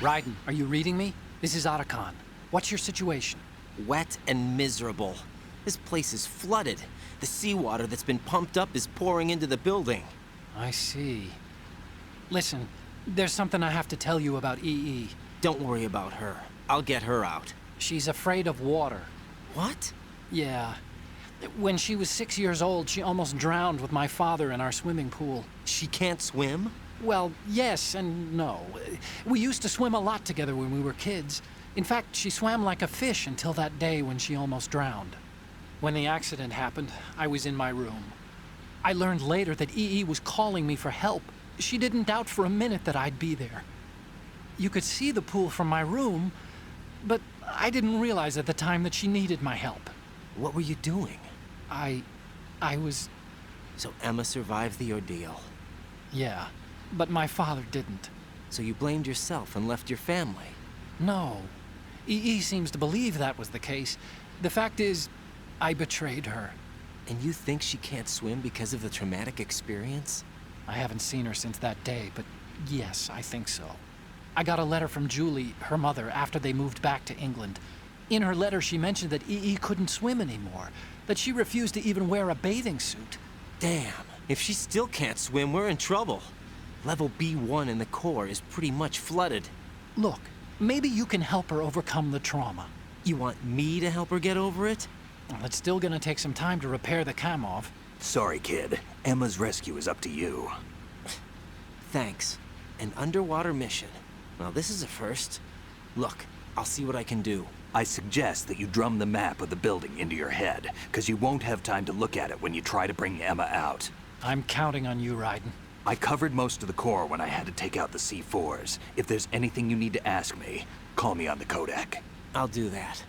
Raiden, are you reading me? This is Otacon. What's your situation? Wet and miserable. This place is flooded. The seawater that's been pumped up is pouring into the building. I see. Listen, there's something I have to tell you about EE. Don't worry about her. I'll get her out. She's afraid of water. What? Yeah. When she was 6 years old, she almost drowned with my father in our swimming pool. She can't swim? Well, yes and no. We used to swim a lot together when we were kids. In fact, she swam like a fish until that day when she almost drowned. When the accident happened, I was in my room. I learned later that EE was calling me for help. She didn't doubt for a minute that I'd be there. You could see the pool from my room, but I didn't realize at the time that she needed my help. What were you doing? I was... So Emma survived the ordeal. Yeah, but my father didn't. So you blamed yourself and left your family? No. EE seems to believe that was the case. The fact is, I betrayed her. And you think she can't swim because of the traumatic experience? I haven't seen her since that day, but yes, I think so. I got a letter from Julie, her mother, after they moved back to England. In her letter, she mentioned that EE couldn't swim anymore, that she refused to even wear a bathing suit. Damn, if she still can't swim, we're in trouble. Level B1 in the core is pretty much flooded. Look, maybe you can help her overcome the trauma. You want me to help her get over it? Well, it's still gonna take some time to repair the Kamov. Sorry, kid. Emma's rescue is up to you. Thanks. An underwater mission. Well, this is a first. Look, I'll see what I can do. I suggest that you drum the map of the building into your head, because you won't have time to look at it when you try to bring Emma out. I'm counting on you, Raiden. I covered most of the core when I had to take out the C4s. If there's anything you need to ask me, call me on the codec. I'll do that.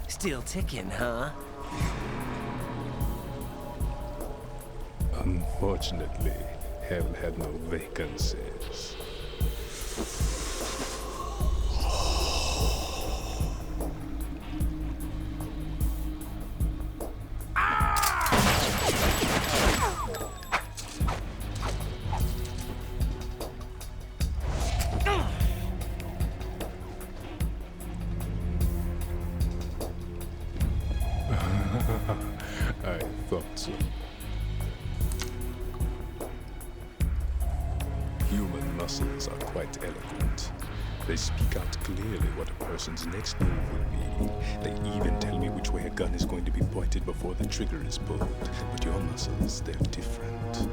Still ticking, huh? Unfortunately, hell had no vacancies. I thought so. Human muscles are quite eloquent. They speak out clearly what a person's next move will be. They even tell me which way a gun is going to be pointed before the trigger is pulled. But your muscles, they're different.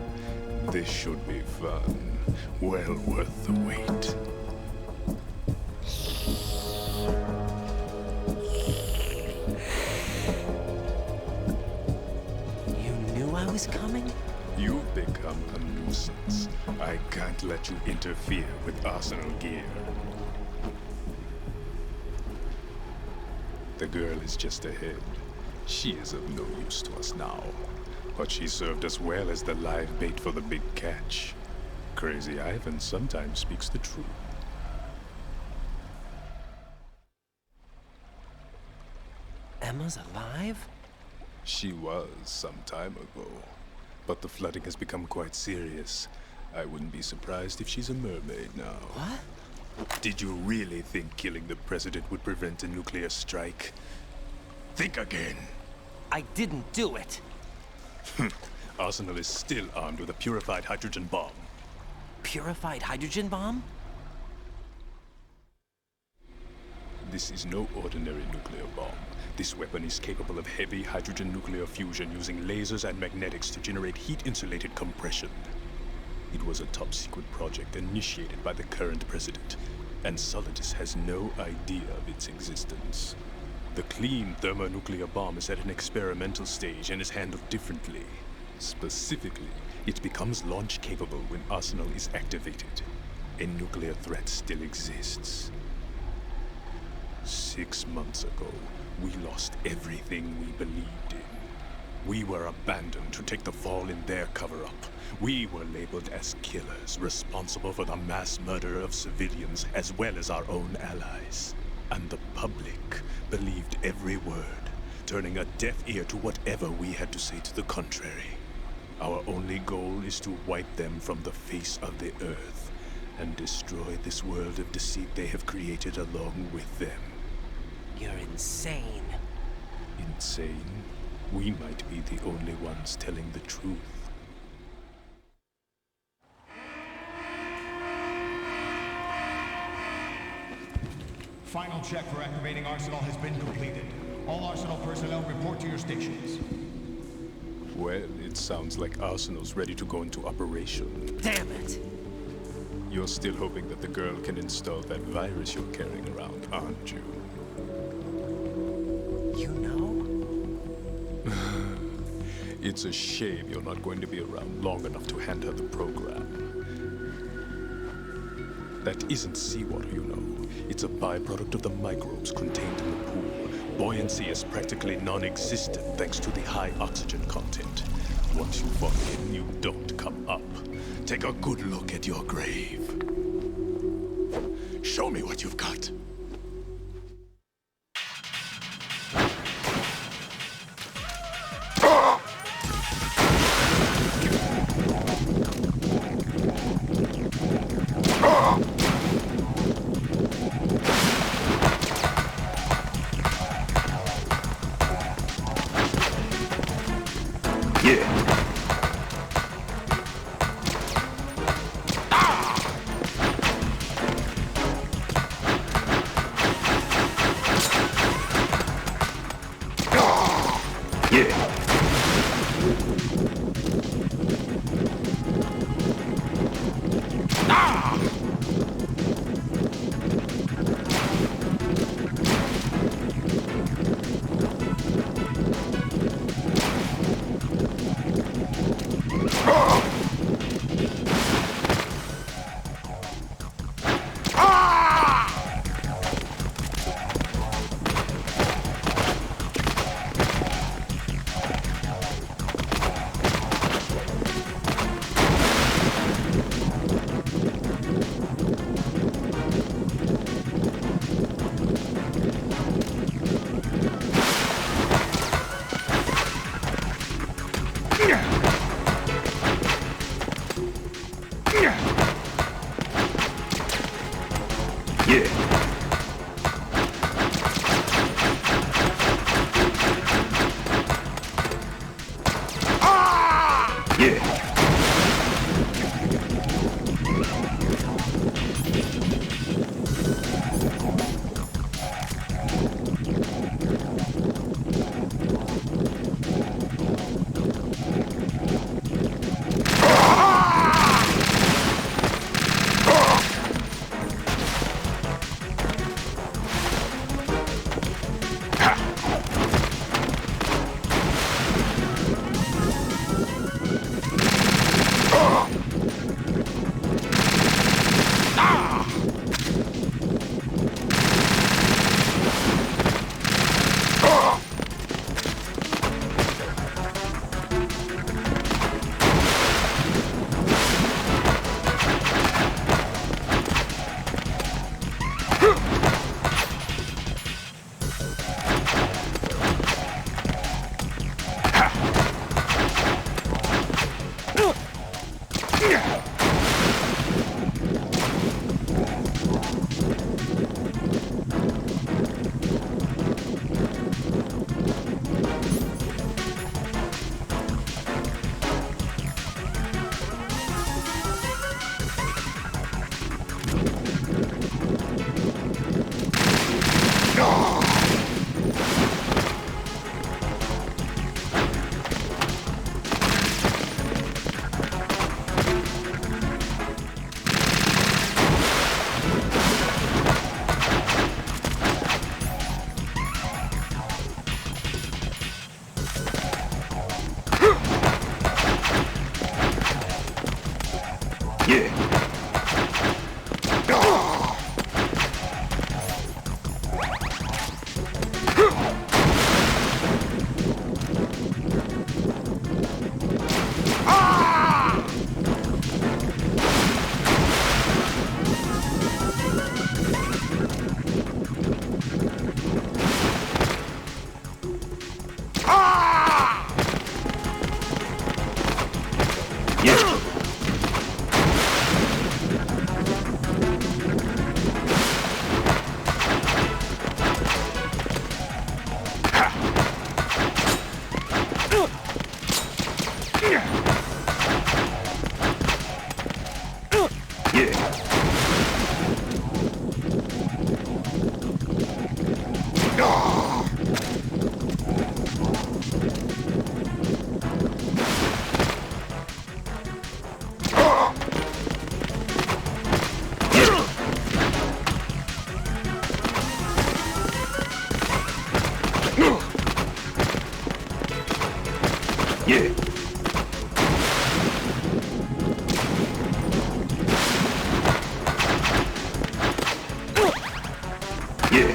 This should be fun. Well worth the wait. was coming? You've become a nuisance. I can't let you interfere with Arsenal gear. The girl is just ahead. She is of no use to us now. But she served us well as the live bait for the big catch. Crazy Ivan sometimes speaks the truth. Emma's alive? She was some time ago. But the flooding has become quite serious. I wouldn't be surprised if she's a mermaid now. What? Did you really think killing the president would prevent a nuclear strike? Think again. I didn't do it. Arsenal is still armed with a purified hydrogen bomb. Purified hydrogen bomb? This is no ordinary nuclear bomb. This weapon is capable of heavy hydrogen nuclear fusion using lasers and magnetics to generate heat-insulated compression. It was a top-secret project initiated by the current president, and Solidus has no idea of its existence. The clean thermonuclear bomb is at an experimental stage and is handled differently. Specifically, it becomes launch-capable when Arsenal is activated. A nuclear threat still exists. 6 months ago, we lost everything we believed in. We were abandoned to take the fall in their cover-up. We were labeled as killers, responsible for the mass murder of civilians as well as our own allies. And the public believed every word, turning a deaf ear to whatever we had to say to the contrary. Our only goal is to wipe them from the face of the earth and destroy this world of deceit they have created along with them. You're insane. Insane? We might be the only ones telling the truth. Final check for activating Arsenal has been completed. All Arsenal personnel report to your stations. Well, it sounds like Arsenal's ready to go into operation. Damn it! You're still hoping that the girl can install that virus you're carrying around, aren't you? You know? It's a shame you're not going to be around long enough to hand her the program. That isn't seawater, you know. It's a byproduct of the microbes contained in the pool. Buoyancy is practically non-existent thanks to the high oxygen content. Once you fall in, you don't come up. Take a good look at your grave. Show me what you've got. Yeah.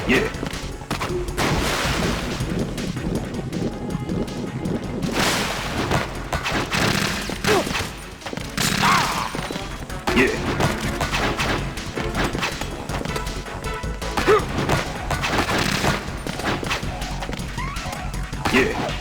Yeah. Yeah. Yeah.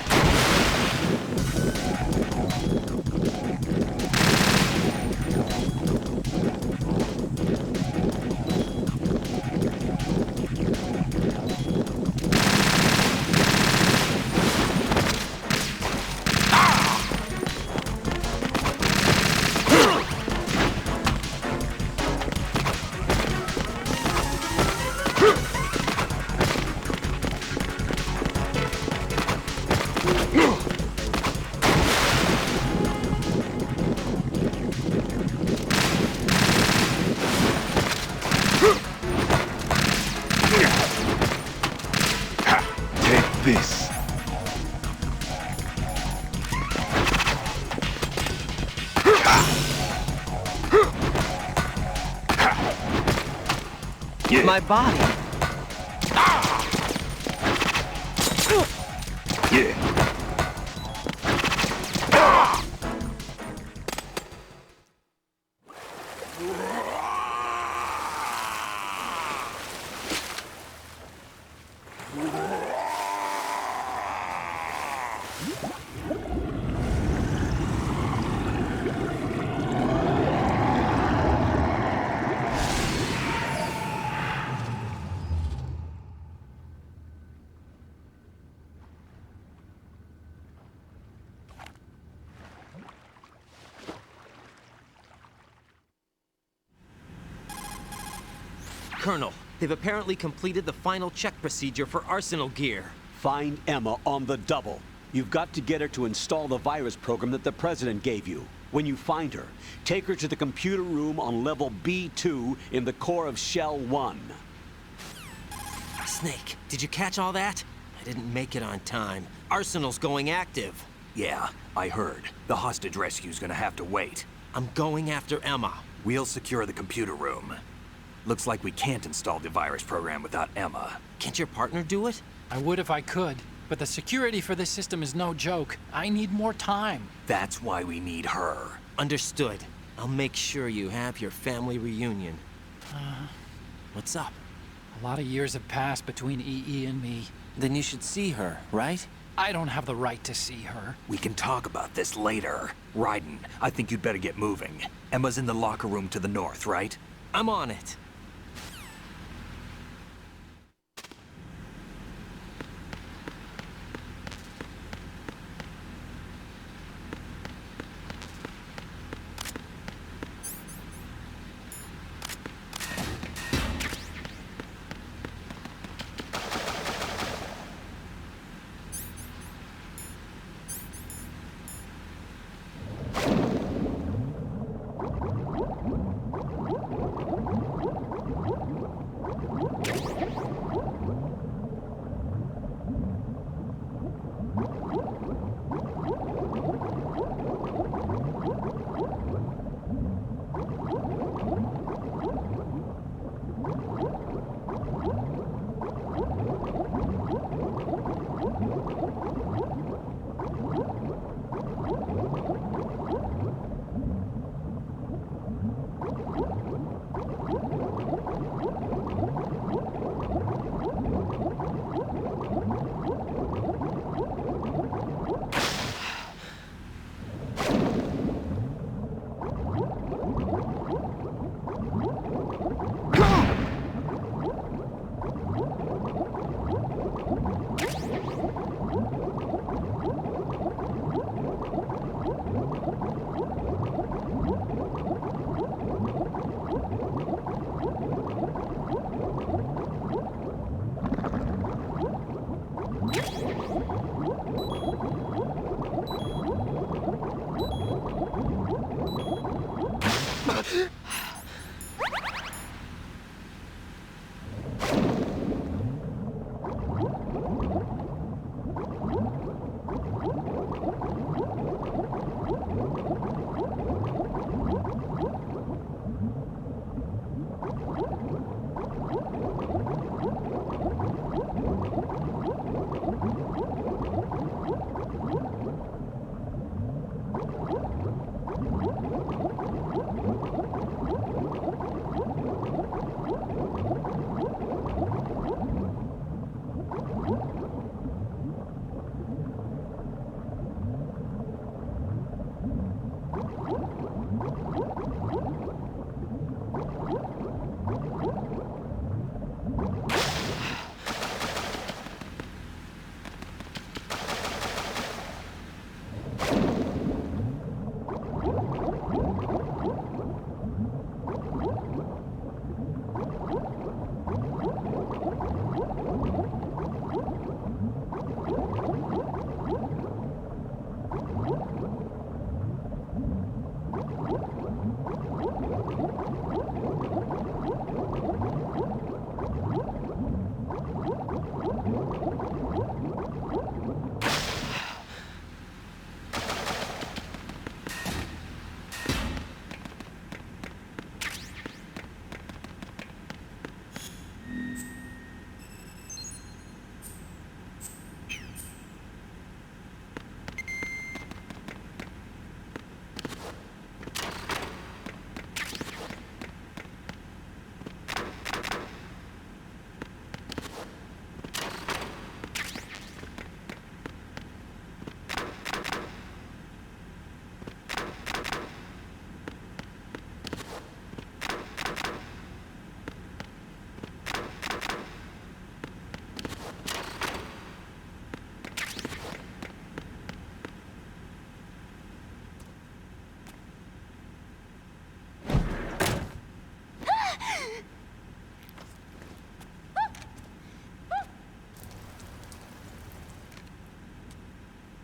Take this. Yeah. My body. Yeah. Colonel, they've apparently completed the final check procedure for arsenal gear. Find Emma on the double. You've got to get her to install the virus program that the President gave you. When you find her, take her to the computer room on level B2 in the core of Shell 1. Snake, did you catch all that? I didn't make it on time. Arsenal's going active. Yeah, I heard. The hostage rescue's gonna have to wait. I'm going after Emma. We'll secure the computer room. Looks like we can't install the virus program without Emma. Can't your partner do it? I would if I could, but the security for this system is no joke. I need more time. That's why we need her. Understood. I'll make sure you have your family reunion. What's up? A lot of years have passed between EE and me. Then you should see her, right? I don't have the right to see her. We can talk about this later. Raiden, I think you'd better get moving. Emma's in the locker room to the north, right? I'm on it.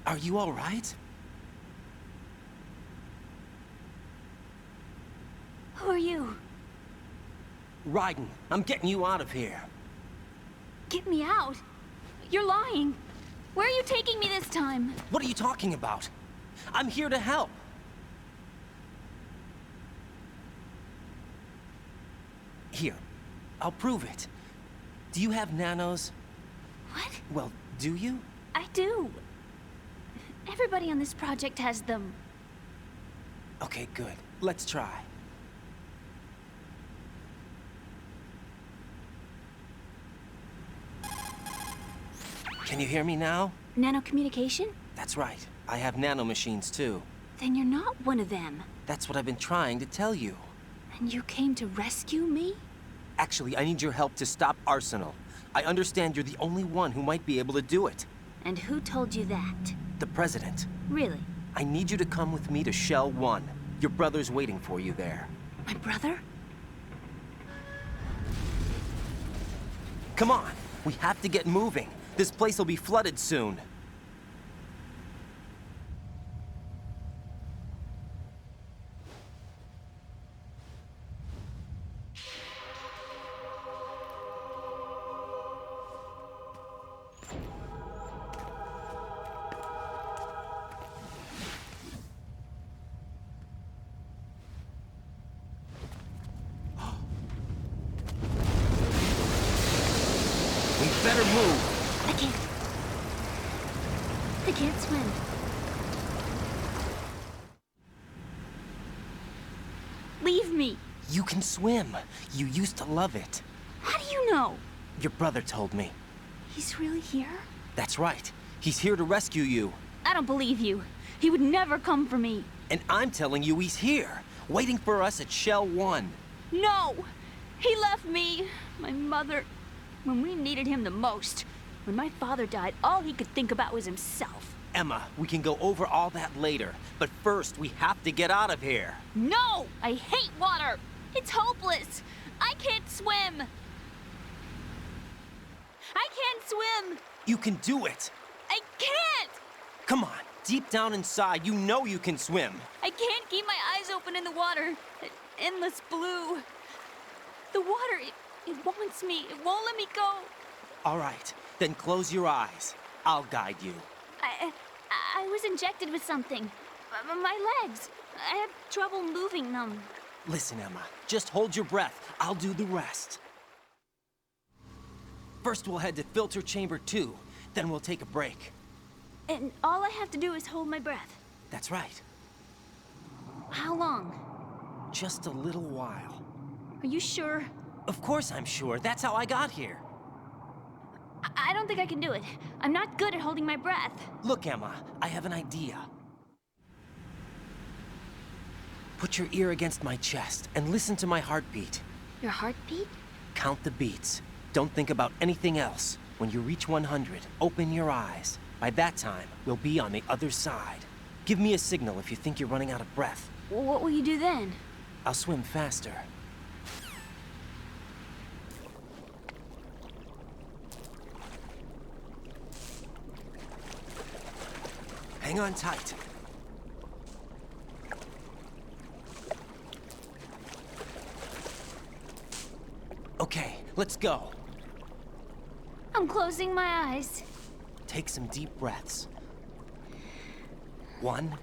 Are you all right? Who are you? Raiden, I'm getting you out of here. Get me out. You're lying. Where are you taking me this time? What are you talking about? I'm here to help. Here, I'll prove it. Do you have nanos? What? Well, do you? I do. Everybody on this project has them. Okay, good. Let's try. Can you hear me now? Nanocommunication? That's right. I have nanomachines too. Then you're not one of them. That's what I've been trying to tell you. And you came to rescue me? Actually, I need your help to stop Arsenal. I understand you're the only one who might be able to do it. And who told you that? The President. Really? I need you to come with me to Shell 1. Your brother's waiting for you there. My brother? Come on! We have to get moving. This place will be flooded soon. We better move. I can't swim. Leave me. You can swim. You used to love it. How do you know? Your brother told me. He's really here? That's right. He's here to rescue you. I don't believe you. He would never come for me. And I'm telling you he's here, waiting for us at Shell 1. No! He left me, my mother, when we needed him the most. When my father died, all he could think about was himself. Emma, we can go over all that later, but first we have to get out of here. No! I hate water! It's hopeless! I can't swim! I can't swim! You can do it. I can't! Come on, deep down inside, you know you can swim. I can't keep my eyes open in the water. endless blue. The water, it wants me. It won't let me go. All right, then close your eyes. I'll guide you. I was injected with something. My legs. I have trouble moving them. Listen, Emma, just hold your breath. I'll do the rest. First, we'll head to filter chamber 2. Then we'll take a break. And all I have to do is hold my breath. That's right. How long? Just a little while. Are you sure? Of course I'm sure. That's how I got here. I don't think I can do it. I'm not good at holding my breath. Look, Emma, I have an idea. Put your ear against my chest and listen to my heartbeat. Your heartbeat? Count the beats. Don't think about anything else. When you reach 100, open your eyes. By that time, we'll be on the other side. Give me a signal if you think you're running out of breath. What will you do then? I'll swim faster. Hang on tight. Okay, let's go. I'm closing my eyes. Take some deep breaths. 1,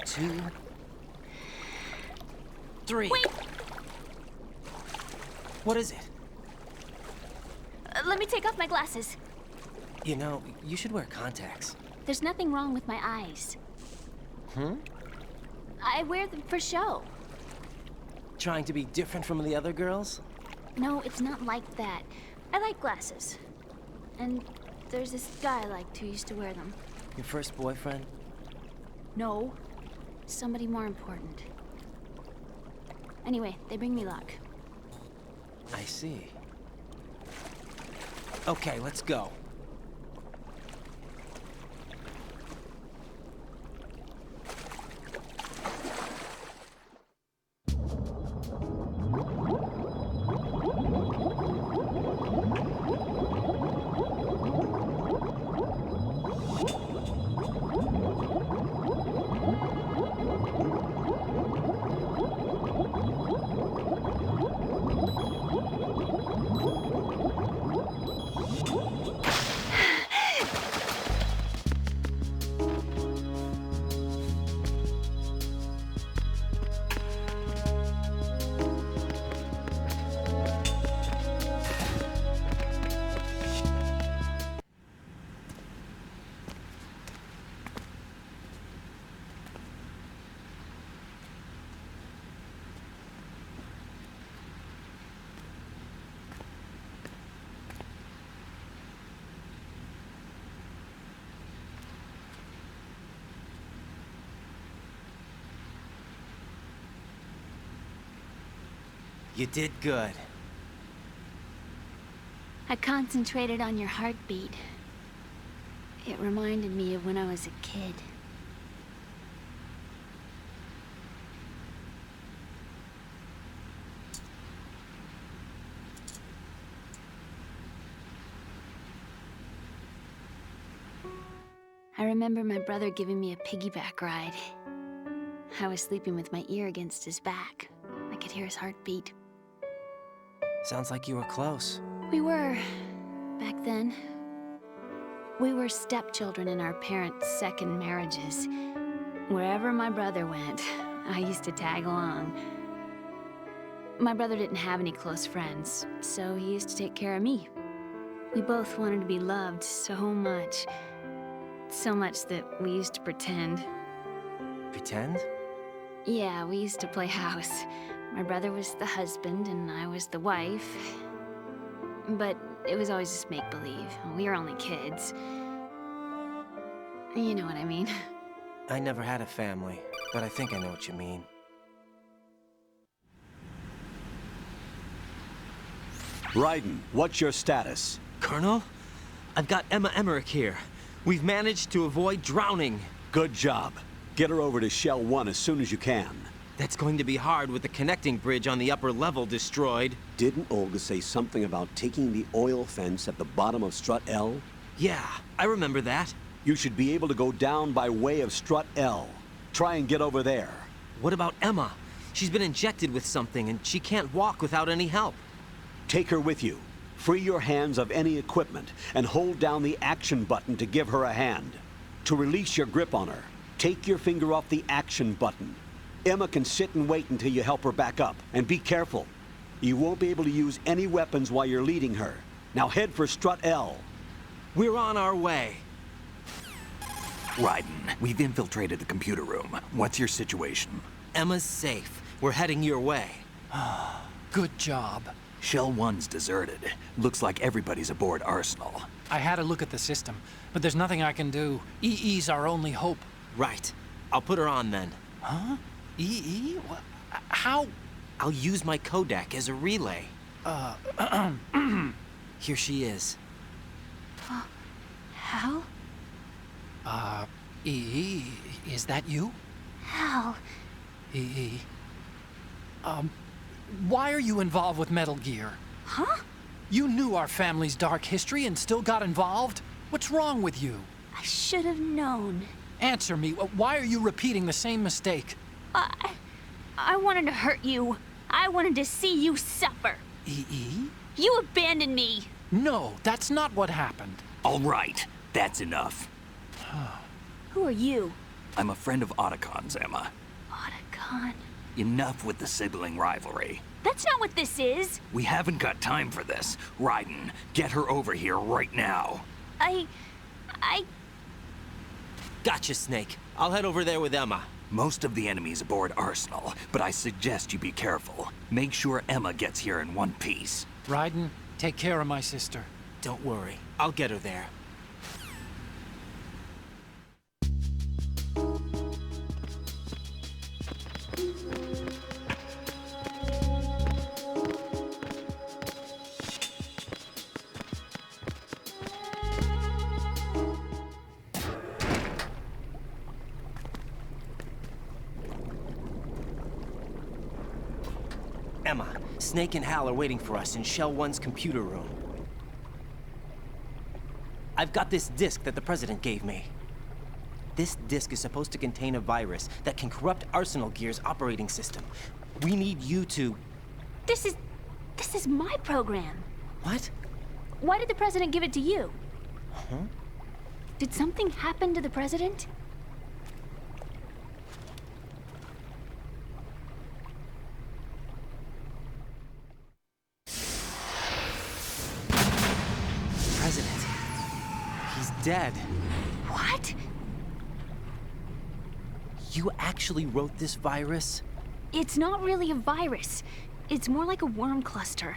2, 3. Wait! What is it? Let me take off my glasses. You know, you should wear contacts. There's nothing wrong with my eyes. Hmm? I wear them for show. Trying to be different from the other girls? No, it's not like that. I like glasses. And there's this guy I liked who used to wear them. Your first boyfriend? No. Somebody more important. Anyway, they bring me luck. I see. Okay, let's go. You did good. I concentrated on your heartbeat. It reminded me of when I was a kid. I remember my brother giving me a piggyback ride. I was sleeping with my ear against his back. I could hear his heartbeat. Sounds like you were close. We were, back then. We were stepchildren in our parents' second marriages. Wherever my brother went, I used to tag along. My brother didn't have any close friends, so he used to take care of me. We both wanted to be loved so much. So much that we used to pretend. Pretend? Yeah, we used to play house. My brother was the husband and I was the wife. But it was always just make-believe. We were only kids. You know what I mean. I never had a family, but I think I know what you mean. Raiden, what's your status? Colonel? I've got Emma Emmerich here. We've managed to avoid drowning. Good job. Get her over to Shell 1 as soon as you can. That's going to be hard with the connecting bridge on the upper level destroyed. Didn't Olga say something about taking the oil fence at the bottom of Strut L? Yeah, I remember that. You should be able to go down by way of Strut L. Try and get over there. What about Emma? She's been injected with something, and she can't walk without any help. Take her with you. Free your hands of any equipment and hold down the action button to give her a hand. To release your grip on her, take your finger off the action button. Emma can sit and wait until you help her back up. And be careful. You won't be able to use any weapons while you're leading her. Now head for strut L. We're on our way. Raiden, we've infiltrated the computer room. What's your situation? Emma's safe. We're heading your way. Good job. Shell 1's deserted. Looks like everybody's aboard Arsenal. I had a look at the system, but there's nothing I can do. EE's our only hope. Right. I'll put her on then. Huh? EE? How? I'll use my codec as a relay. Here she is. Hal? EE, is that you? Hal. EE. Why are you involved with Metal Gear? Huh? You knew our family's dark history and still got involved? What's wrong with you? I should have known. Answer me. Why are you repeating the same mistake? I wanted to hurt you. I wanted to see you suffer. EE? You abandoned me. No, that's not what happened. All right, that's enough. Who are you? I'm a friend of Otacon's, Emma. Otacon. Enough with the sibling rivalry. That's not what this is. We haven't got time for this. Raiden, get her over here right now. I... Gotcha, Snake. I'll head over there with Emma. Most of the enemy's aboard Arsenal, but I suggest you be careful. Make sure Emma gets here in one piece. Raiden, take care of my sister. Don't worry. I'll get her there. Emma, Snake and Hal are waiting for us in Shell 1's computer room. I've got this disk that the President gave me. This disk is supposed to contain a virus that can corrupt Arsenal Gear's operating system. We need you to... This is my program. What? Why did the President give it to you? Huh? Did something happen to the President? President. He's dead. What? You actually wrote this virus? It's not really a virus. It's more like a worm cluster.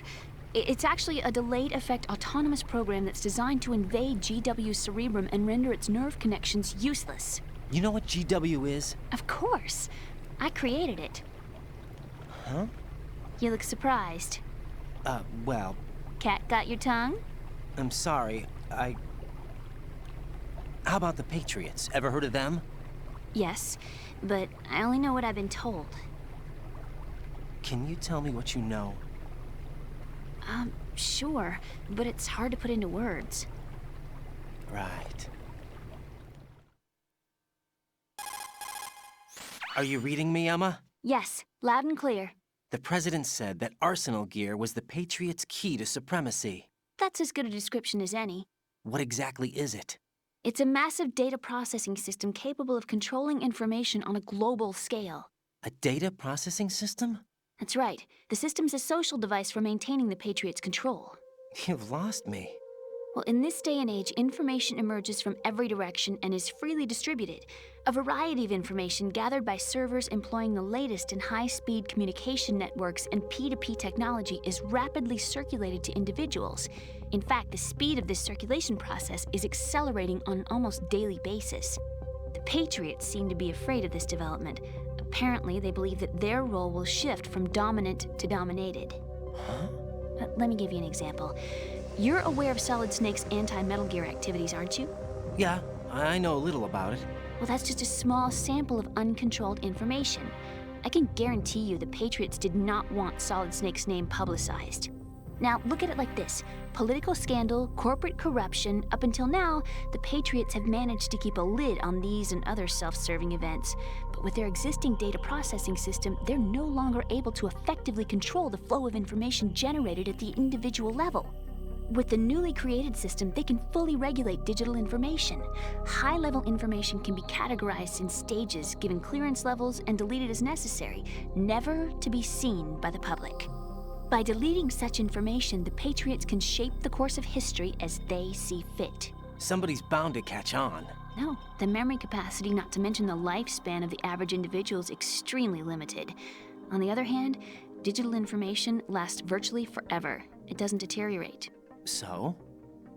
It's actually a delayed effect autonomous program that's designed to invade GW's cerebrum and render its nerve connections useless. You know what GW is? Of course. I created it. Huh? You look surprised. Well, Cat got your tongue? I'm sorry. How about the Patriots? Ever heard of them? Yes, but I only know what I've been told. Can you tell me what you know? Sure, but it's hard to put into words. Right. Are you reading me, Emma? Yes, loud and clear. The President said that Arsenal Gear was the Patriots' key to supremacy. That's as good a description as any. What exactly is it? It's a massive data processing system capable of controlling information on a global scale. A data processing system? That's right. The system's a social device for maintaining the Patriots' control. You've lost me. Well, in this day and age, information emerges from every direction and is freely distributed. A variety of information gathered by servers employing the latest in high-speed communication networks and P2P technology is rapidly circulated to individuals. In fact, the speed of this circulation process is accelerating on an almost daily basis. The Patriots seem to be afraid of this development. Apparently, they believe that their role will shift from dominant to dominated. Huh? Let me give you an example. You're aware of Solid Snake's anti-Metal Gear activities, aren't you? Yeah, I know a little about it. Well, that's just a small sample of uncontrolled information. I can guarantee you the Patriots did not want Solid Snake's name publicized. Now, look at it like this. Political scandal, corporate corruption, up until now, the Patriots have managed to keep a lid on these and other self-serving events. But with their existing data processing system, they're no longer able to effectively control the flow of information generated at the individual level. With the newly created system, they can fully regulate digital information. High-level information can be categorized in stages, given clearance levels, and deleted as necessary, never to be seen by the public. By deleting such information, the Patriots can shape the course of history as they see fit. Somebody's bound to catch on. No, the memory capacity, not to mention the lifespan of the average individual, is extremely limited. On the other hand, digital information lasts virtually forever. It doesn't deteriorate. So?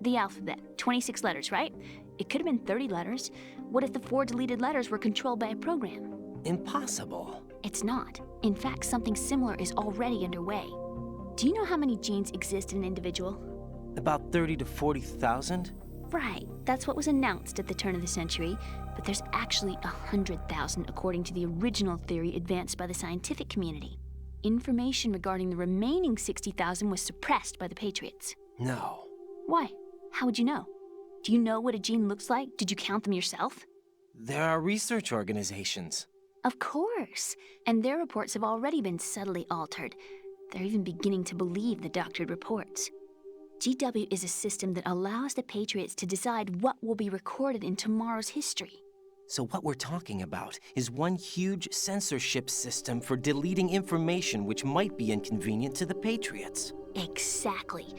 The alphabet, 26 letters, right? It could have been 30 letters. What if the 4 deleted letters were controlled by a program? Impossible. It's not. In fact, something similar is already underway. Do you know how many genes exist in an individual? About 30 to 40,000? Right, that's what was announced at the turn of the century, but there's actually 100,000 according to the original theory advanced by the scientific community. Information regarding the remaining 60,000 was suppressed by the Patriots. No. Why? How would you know? Do you know what a gene looks like? Did you count them yourself? There are research organizations. Of course, and their reports have already been subtly altered. They're even beginning to believe the doctored reports. GW is a system that allows the Patriots to decide what will be recorded in tomorrow's history. So what we're talking about is one huge censorship system for deleting information which might be inconvenient to the Patriots. Exactly.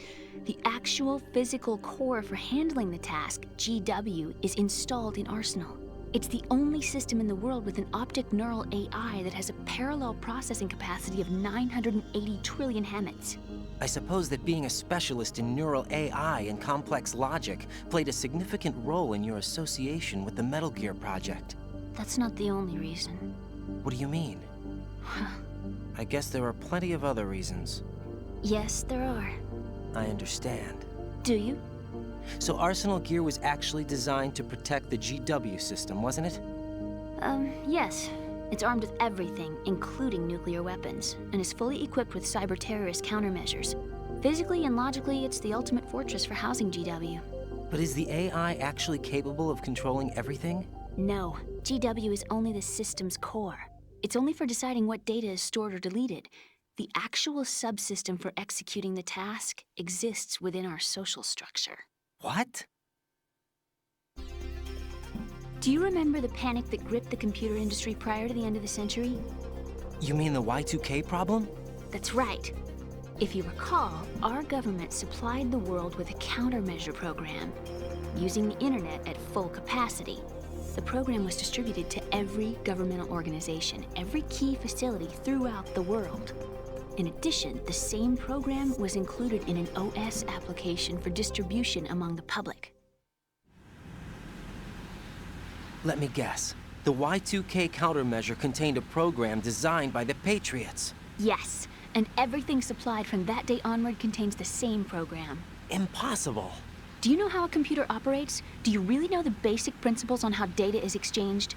The actual physical core for handling the task, GW, is installed in Arsenal. It's the only system in the world with an optic neural AI that has a parallel processing capacity of 980 trillion Hammets. I suppose that being a specialist in neural AI and complex logic played a significant role in your association with the Metal Gear project. That's not the only reason. What do you mean? I guess there are plenty of other reasons. Yes, there are. I understand. Do you? So Arsenal Gear was actually designed to protect the GW system, wasn't it? Yes. It's armed with everything, including nuclear weapons, and is fully equipped with cyber-terrorist countermeasures. Physically and logically, it's the ultimate fortress for housing GW. But is the AI actually capable of controlling everything? No. GW is only the system's core. It's only for deciding what data is stored or deleted. The actual subsystem for executing the task exists within our social structure. What? Do you remember the panic that gripped the computer industry prior to the end of the century? You mean the Y2K problem? That's right. If you recall, our government supplied the world with a countermeasure program, using the internet at full capacity. The program was distributed to every governmental organization, every key facility throughout the world. In addition, the same program was included in an OS application for distribution among the public. Let me guess. The Y2K countermeasure contained a program designed by the Patriots. Yes, and everything supplied from that day onward contains the same program. Impossible. Do you know how a computer operates? Do you really know the basic principles on how data is exchanged?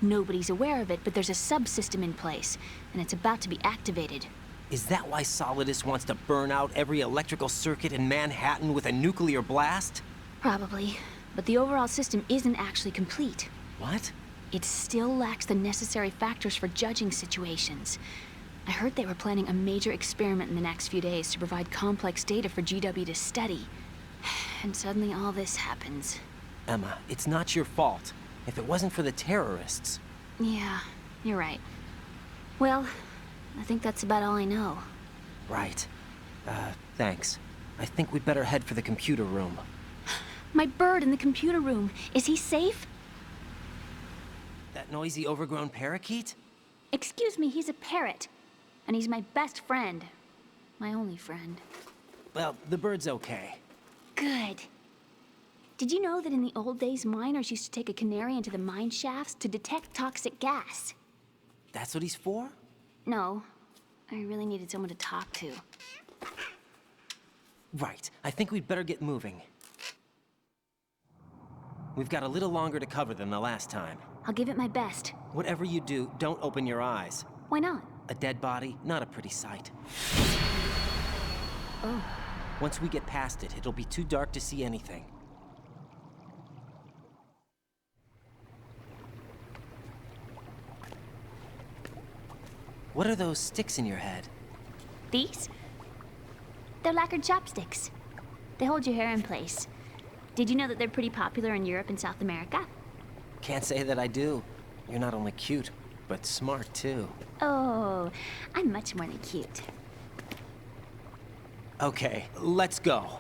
Nobody's aware of it, but there's a subsystem in place, and it's about to be activated. Is that why Solidus wants to burn out every electrical circuit in Manhattan with a nuclear blast? Probably, but the overall system isn't actually complete. What? It still lacks the necessary factors for judging situations. I heard they were planning a major experiment in the next few days to provide complex data for GW to study. And suddenly all this happens. Emma, it's not your fault. If it wasn't for the terrorists... Yeah, you're right. Well, I think that's about all I know. Right. Thanks. I think we'd better head for the computer room. My bird in the computer room. Is he safe? That noisy, overgrown parakeet? Excuse me, he's a parrot. And he's my best friend. My only friend. Well, the bird's okay. Good. Did you know that in the old days, miners used to take a canary into the mine shafts to detect toxic gas? That's what he's for? No. I really needed someone to talk to. Right. I think we'd better get moving. We've got a little longer to cover than the last time. I'll give it my best. Whatever you do, don't open your eyes. Why not? A dead body, not a pretty sight. Oh. Once we get past it, it'll be too dark to see anything. What are those sticks in your head? These? They're lacquered chopsticks. They hold your hair in place. Did you know that they're pretty popular in Europe and South America? Can't say that I do. You're not only cute, but smart too. Oh, I'm much more than cute. Okay, let's go.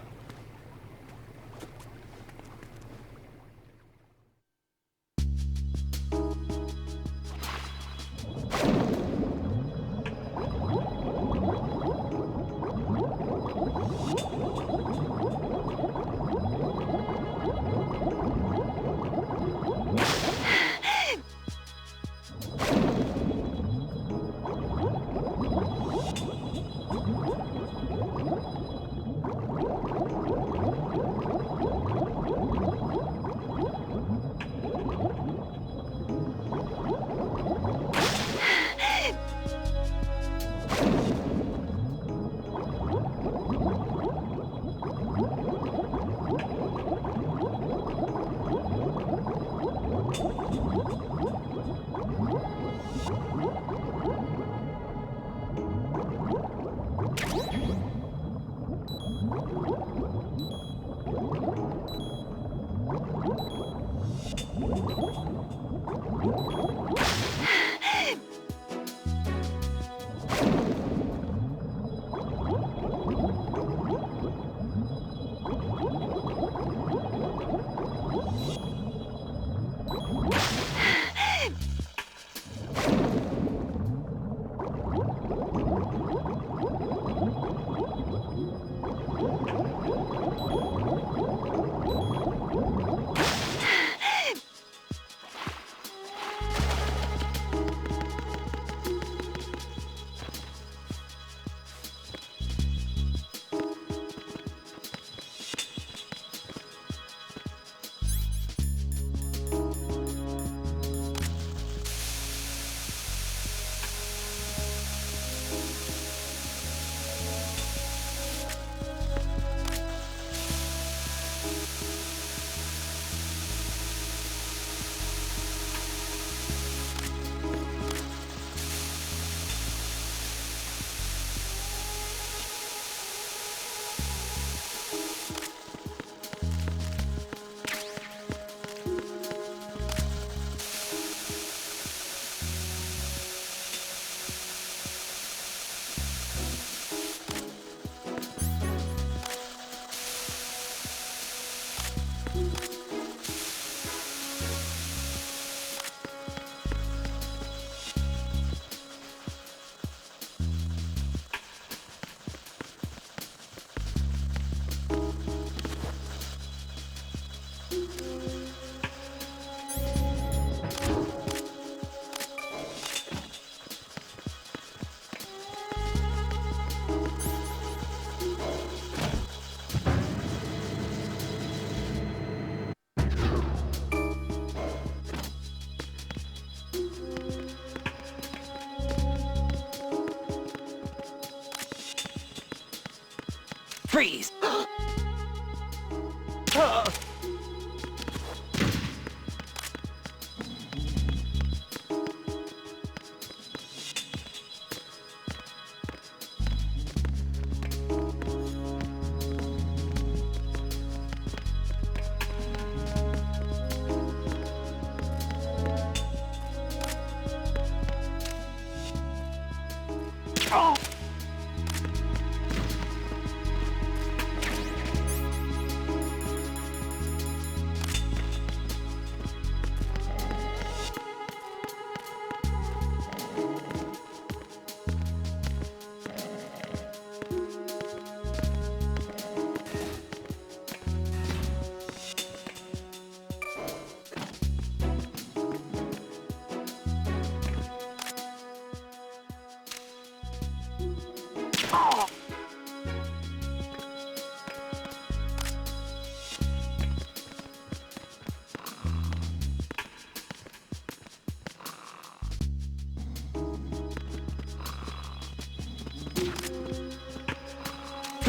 Freeze!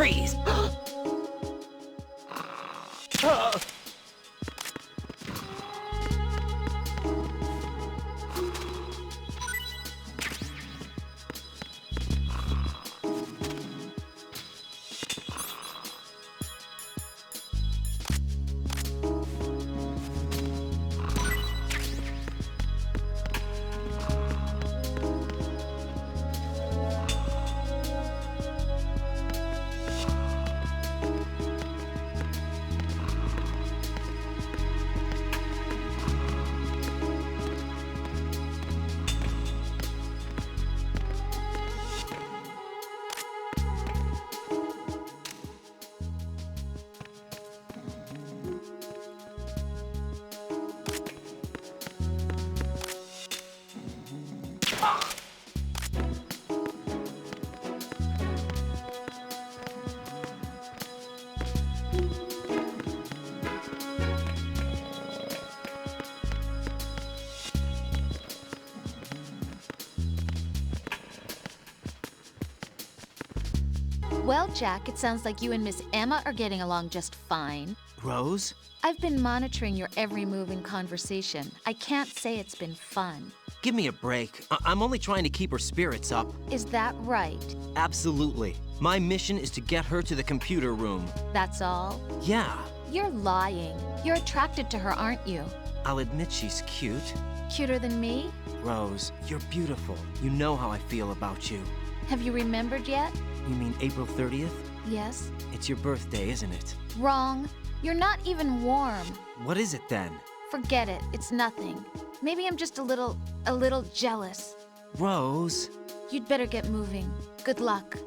Freeze! Well, Jack, it sounds like you and Miss Emma are getting along just fine. Rose? I've been monitoring your every move and conversation. I can't say it's been fun. Give me a break. I'm only trying to keep her spirits up. Is that right? Absolutely. My mission is to get her to the computer room. That's all? Yeah. You're lying. You're attracted to her, aren't you? I'll admit she's cute. Cuter than me? Rose, you're beautiful. You know how I feel about you. Have you remembered yet? You mean April 30th? Yes. It's your birthday, isn't it? Wrong. You're not even warm. What is it then? Forget it. It's nothing. Maybe I'm just a little jealous. Rose. You'd better get moving. Good luck.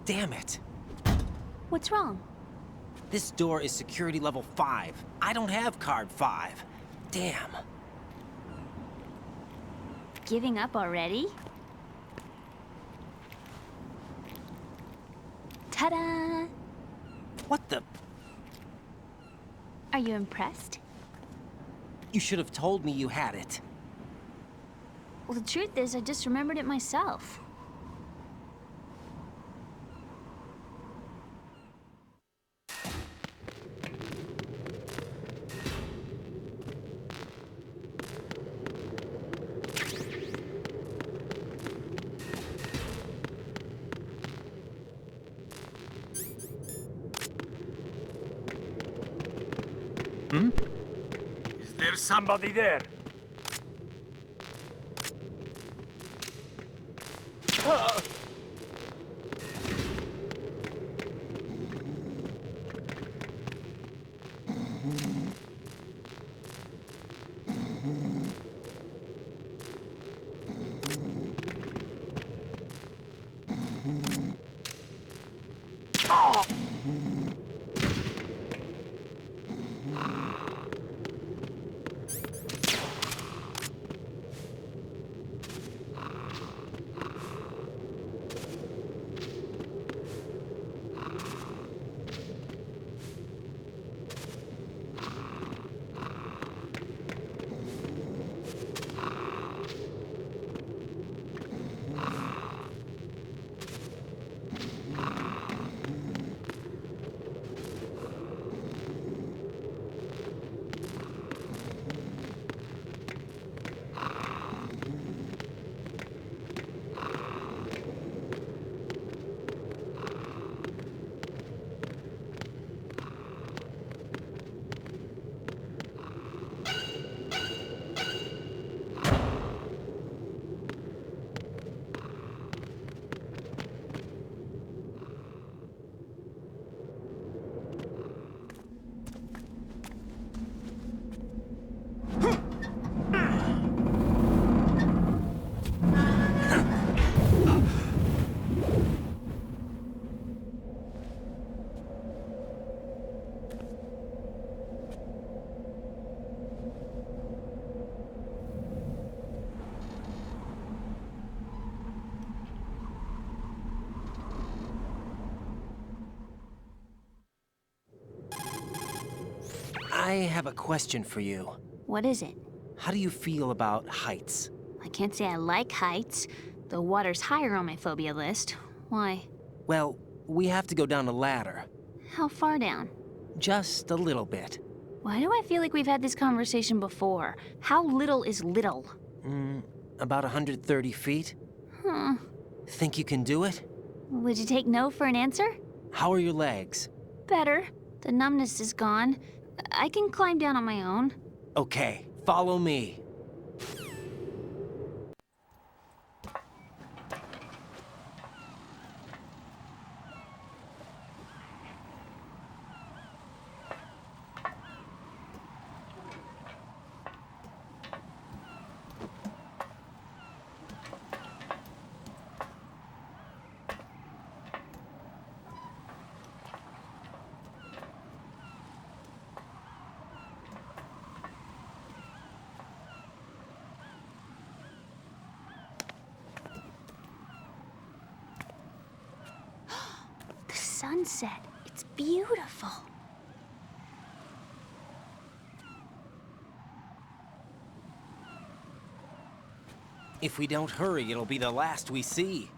Damn it. What's wrong? This door is security level 5. I don't have card 5. Damn. Giving up already? Ta-da! What the? Are you impressed? You should have told me you had it. Well, the truth is, I just remembered it myself. Is there somebody there? I have a question for you. What is it? How do you feel about heights? I can't say I like heights. The water's higher on my phobia list. Why? Well, we have to go down a ladder. How far down? Just a little bit. Why do I feel like we've had this conversation before? How little is little? About 130 feet. Think you can do it? Would you take no for an answer? How are your legs? Better. The numbness is gone. I can climb down on my own. Okay, follow me. The sunset. It's beautiful. If we don't hurry, it'll be the last we see.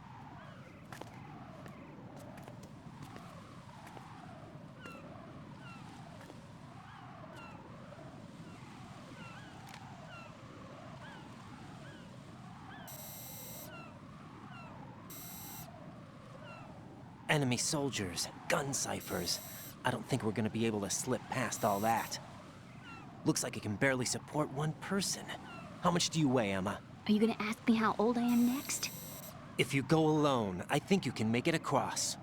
Enemy soldiers, gun ciphers. I don't think we're gonna be able to slip past all that. Looks like it can barely support one person. How much do you weigh, Emma? Are you gonna ask me how old I am next? If you go alone, I think you can make it across.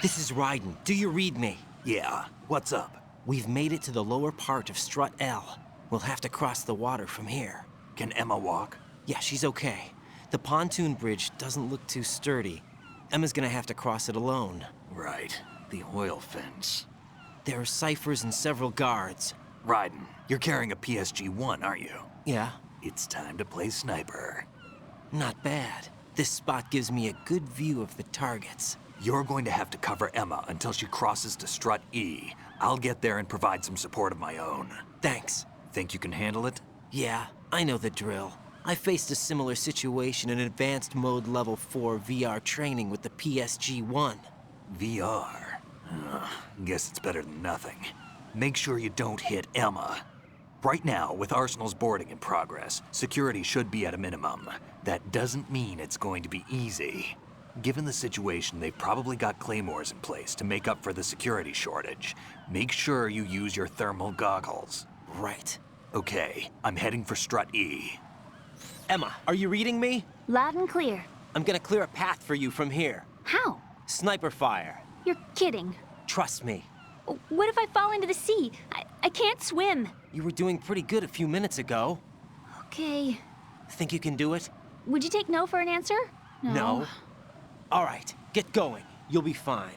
This is Raiden. Do you read me? Yeah, what's up? We've made it to the lower part of Strut L. We'll have to cross the water from here. Can Emma walk? Yeah, she's okay. The pontoon bridge doesn't look too sturdy. Emma's gonna have to cross it alone. Right. The oil fence. There are ciphers and several guards. Raiden, you're carrying a PSG-1, aren't you? Yeah, It's time to play sniper. not bad. This spot gives me a good view of the targets. You're going to have to cover Emma until she crosses to strut E. I'll get there and provide some support of my own. Thanks. Think you can handle it? Yeah, I know the drill. I faced a similar situation in advanced mode level 4 VR training with the PSG-1. VR. Guess it's better than nothing. Make sure you don't hit Emma. Right now, with Arsenal's boarding in progress, security should be at a minimum. That doesn't mean it's going to be easy. Given the situation, they've probably got claymores in place to make up for the security shortage. Make sure you use your thermal goggles. Right. Okay, I'm heading for strut E. Emma, are you reading me? Loud and clear. I'm gonna clear a path for you from here. How? Sniper fire. You're kidding. Trust me. What if I fall into the sea? I can't swim. You were doing pretty good a few minutes ago. Okay. Think you can do it? Would you take no for an answer? No. All right, get going. You'll be fine.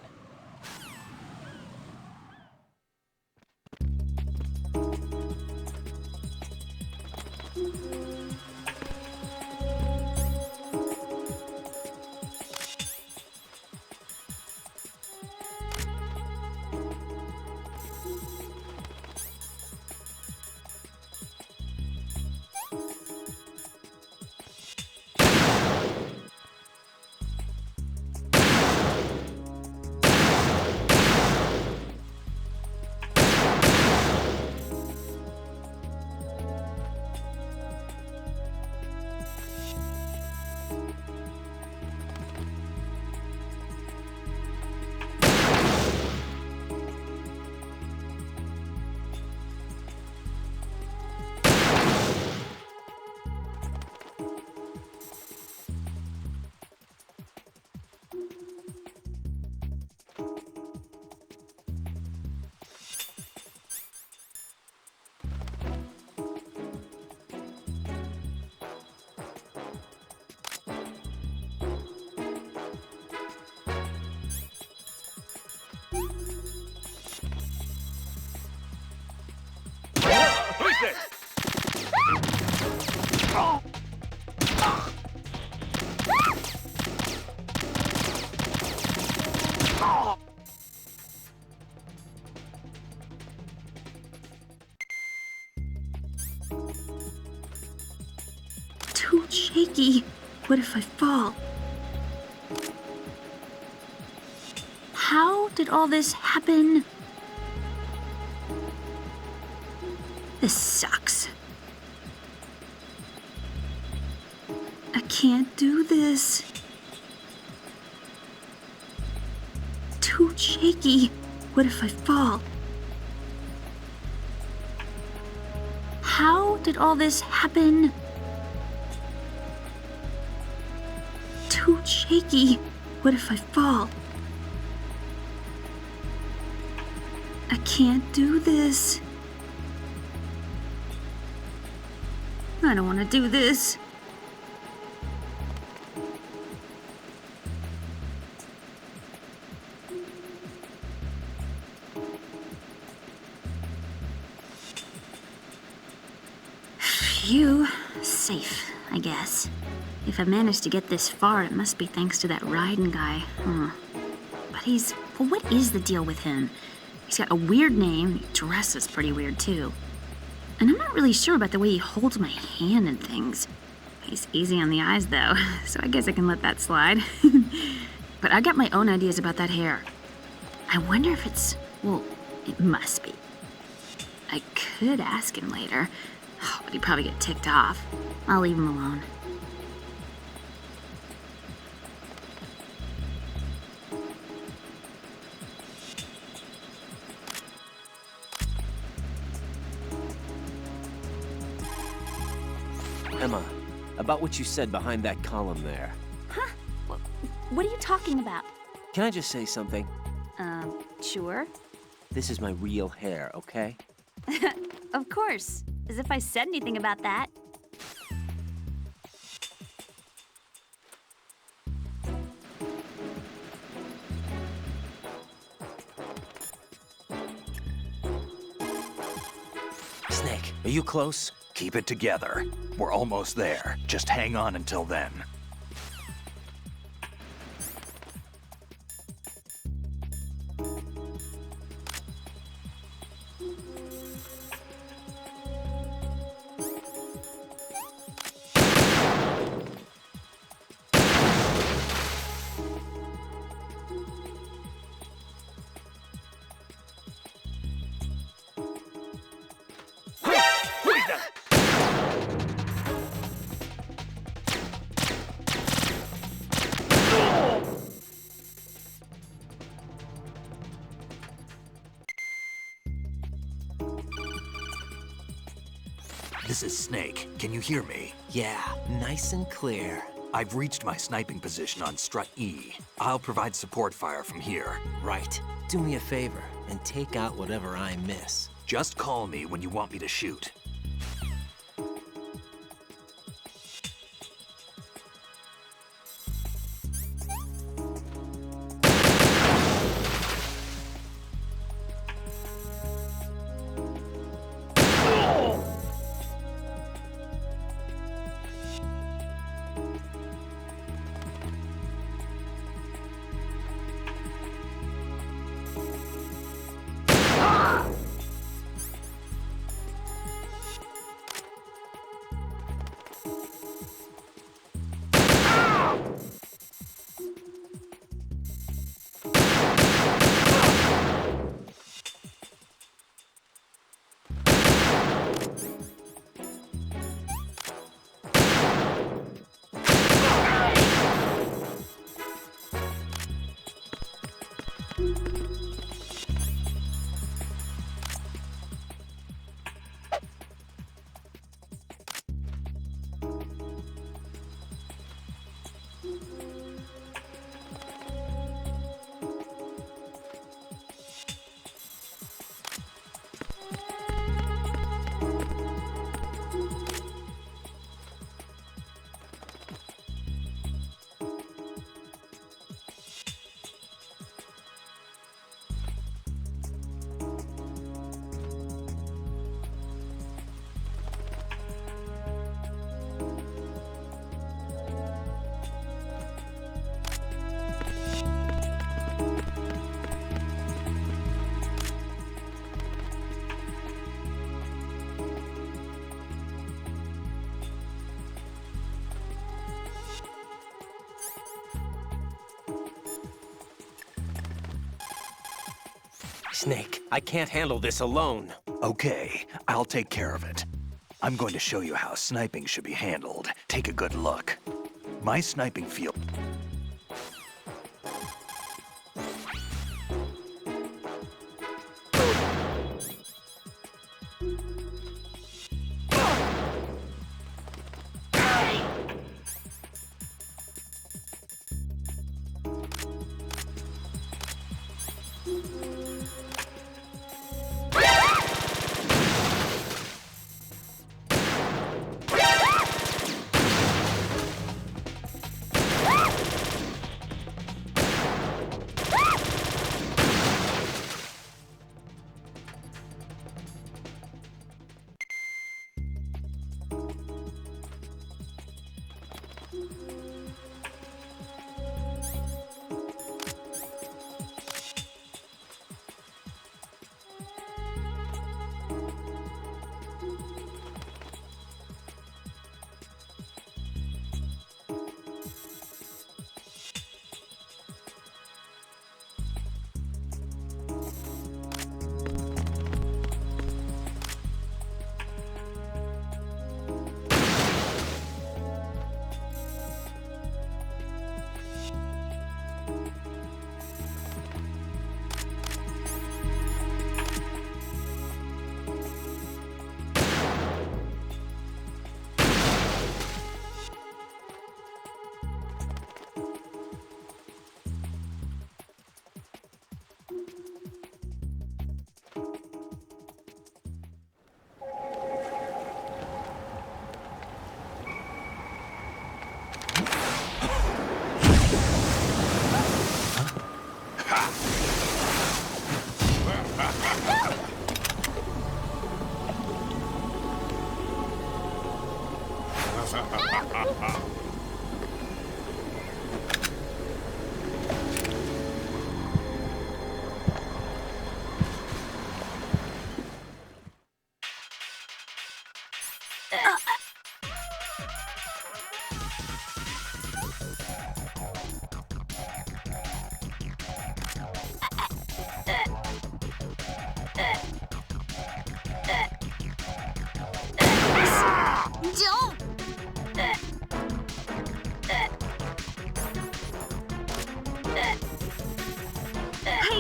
Who's this? Too shaky. What if I fall? How did all this happen? This sucks. I can't do this. Too shaky. What if I fall? How did all this happen? Too shaky. What if I fall? I can't do this. I don't want to do this. Phew. Safe, I guess. If I managed to get this far, it must be thanks to that Raiden guy. But well, what is the deal with him? He's got a weird name, he dresses pretty weird too. And I'm not really sure about the way he holds my hand and things. He's easy on the eyes though, so I guess I can let that slide. But I got my own ideas about that hair. I wonder if well, it must be. I could ask him later, but he'd probably get ticked off. I'll leave him alone. Emma, about what you said behind that column there. Huh? What are you talking about? Can I just say something? Sure. This is my real hair, okay? Of course. As if I said anything about that. Snake, are you close? Keep it together. We're almost there. Just hang on until then. This is Snake. Can you hear me? Yeah, nice and clear. I've reached my sniping position on Strut E. I'll provide support fire from here. Right. Do me a favor and take out whatever I miss. Just call me when you want me to shoot. Snake, I can't handle this alone. Okay, I'll take care of it. I'm going to show you how sniping should be handled. Take a good look. My sniping field...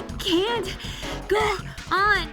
I can't go on.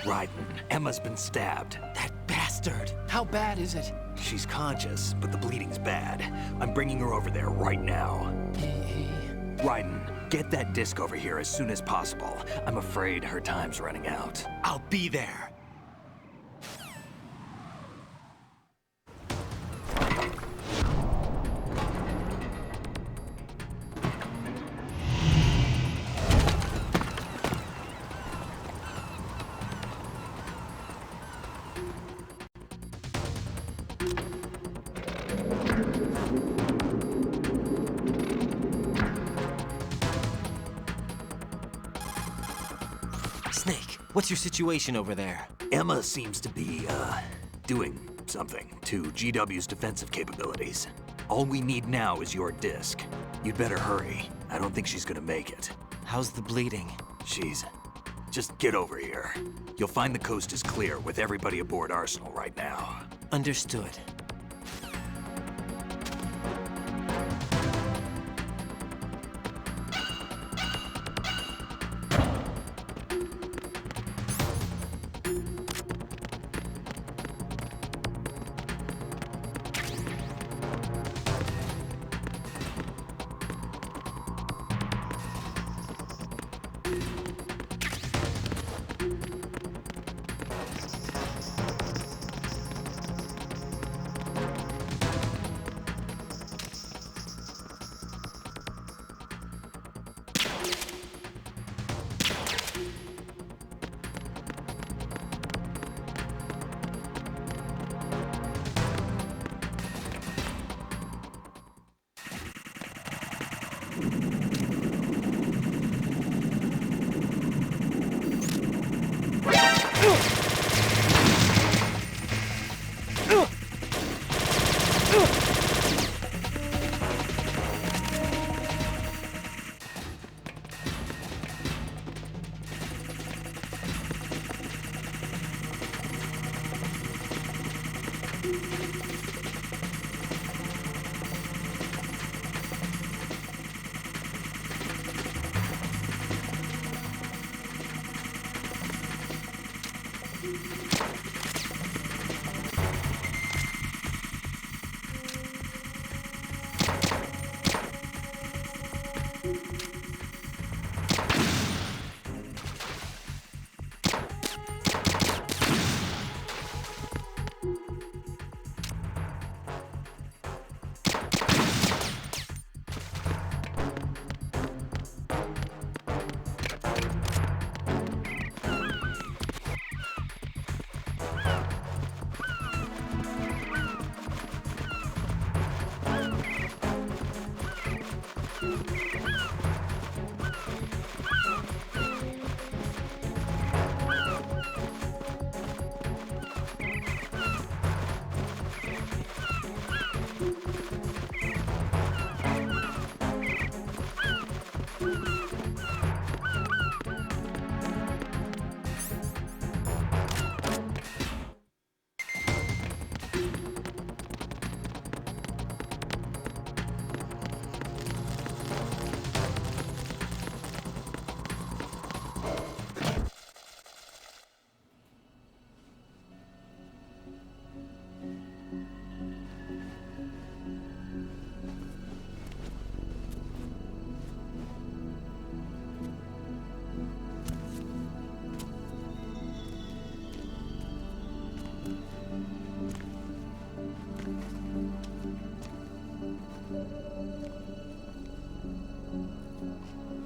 Raiden, Emma's been stabbed. That bastard! How bad is it? She's conscious, but the bleeding's bad. I'm bringing her over there right now. Raiden, get that disc over here as soon as possible. I'm afraid her time's running out. I'll be there. Snake, what's your situation over there? Emma seems to be, doing something to GW's defensive capabilities. All we need now is your disc. You'd better hurry. I don't think she's gonna make it. How's the bleeding? Just get over here. You'll find the coast is clear with everybody aboard Arsenal right now. Understood.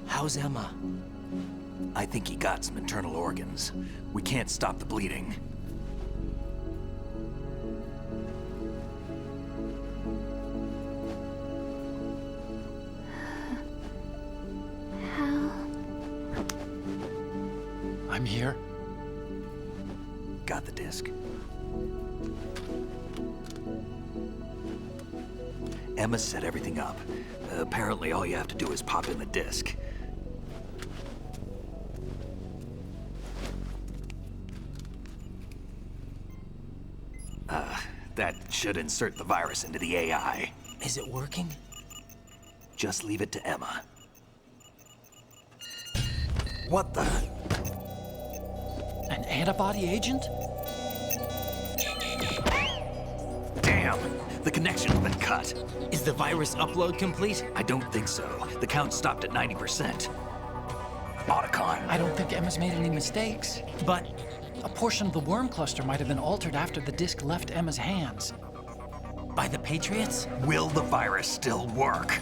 How's Emma? I think he got some internal organs. We can't stop the bleeding. I'm here. Got the disc. Emma set everything up. Apparently all you have to do is pop in the disc. That should insert the virus into the AI. Is it working? Just leave it to Emma. What the? An antibody agent? Damn! The connection's been cut. Is the virus upload complete? I don't think so. The count stopped at 90%. Otacon. I don't think Emma's made any mistakes. But A portion of the worm cluster might have been altered after the disc left Emma's hands. by the Patriots? Will the virus still work?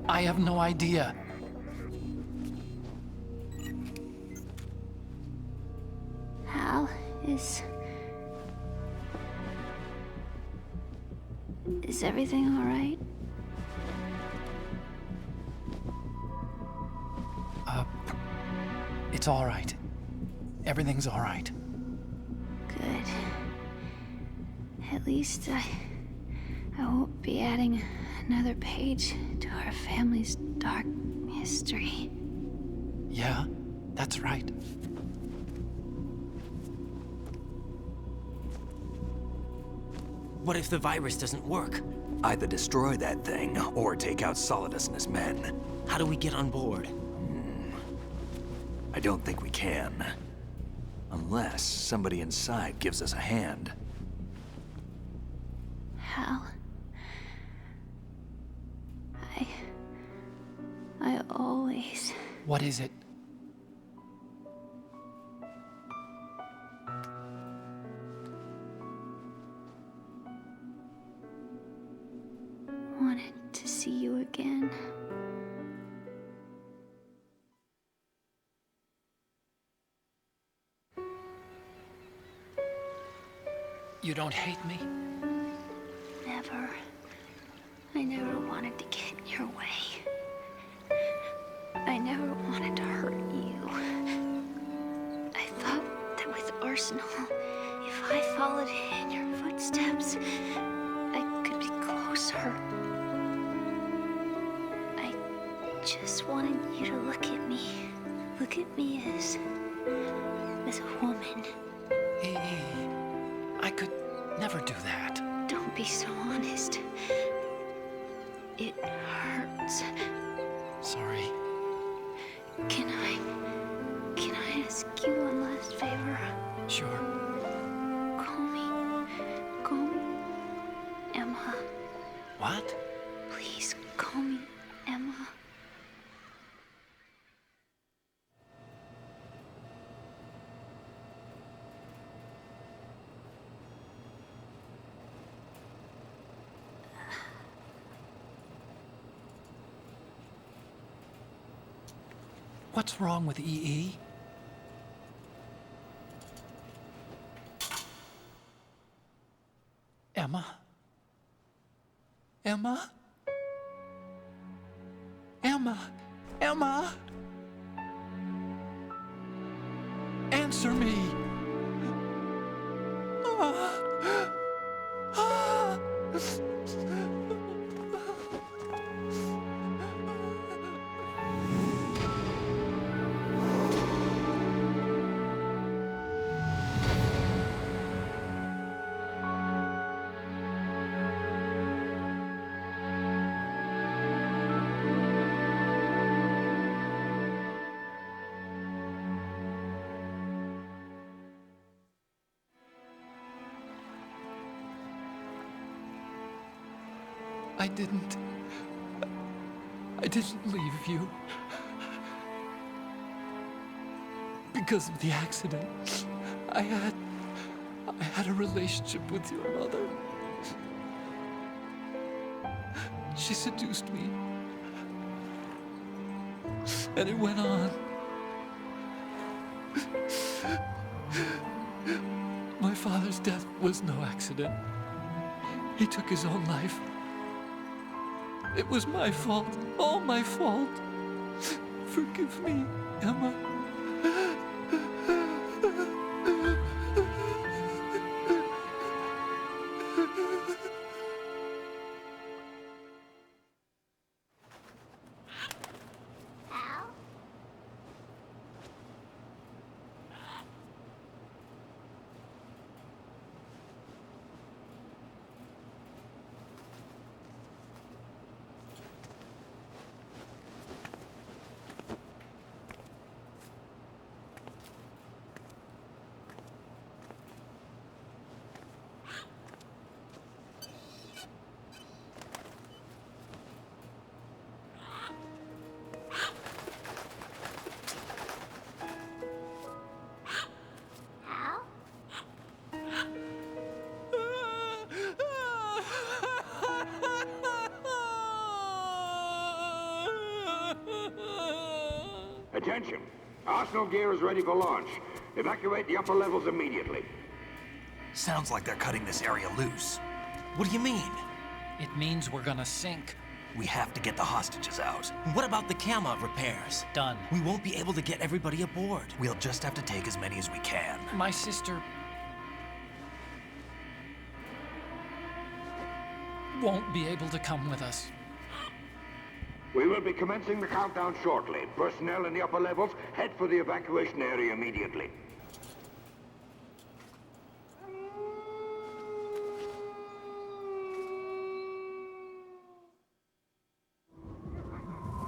I have no idea. Hal, is everything all right? It's all right. Everything's all right. Good. At least I won't be adding another page to our family's dark history. Yeah, that's right. What if the virus doesn't work? Either destroy that thing, or take out Solidus and his men. How do we get on board? I don't think we can. Unless somebody inside gives us a hand. Hal, I always... What is it? wanted to see you again. You don't hate me? Never. I never wanted to get in your way. I never wanted to hurt you. I thought that with Arsenal, if I followed in your footsteps, I could be closer. I just wanted you to look at me. Look at me as a woman. I could never do that. Don't be so honest. It hurts. Sorry. Can I ask you one last favor? Sure. Call me Emma. What? Please call me Emma. What's wrong with EE? Emma? Emma? Emma! Emma! Answer me! I didn't leave you. Because of the accident, I had a relationship with your mother. She seduced me. And it went on. My father's death was no accident. He took his own life. It was my fault, all my fault. Forgive me, Emma. Attention! Arsenal gear is ready for launch. Evacuate the upper levels immediately. Sounds like they're cutting this area loose. What do you mean? It means we're gonna sink. We have to get the hostages out. What about the camera repairs? Done. We won't be able to get everybody aboard. We'll just have to take as many as we can. My sister won't be able to come with us. We will be commencing the countdown shortly. Personnel in the upper levels, head for the evacuation area immediately.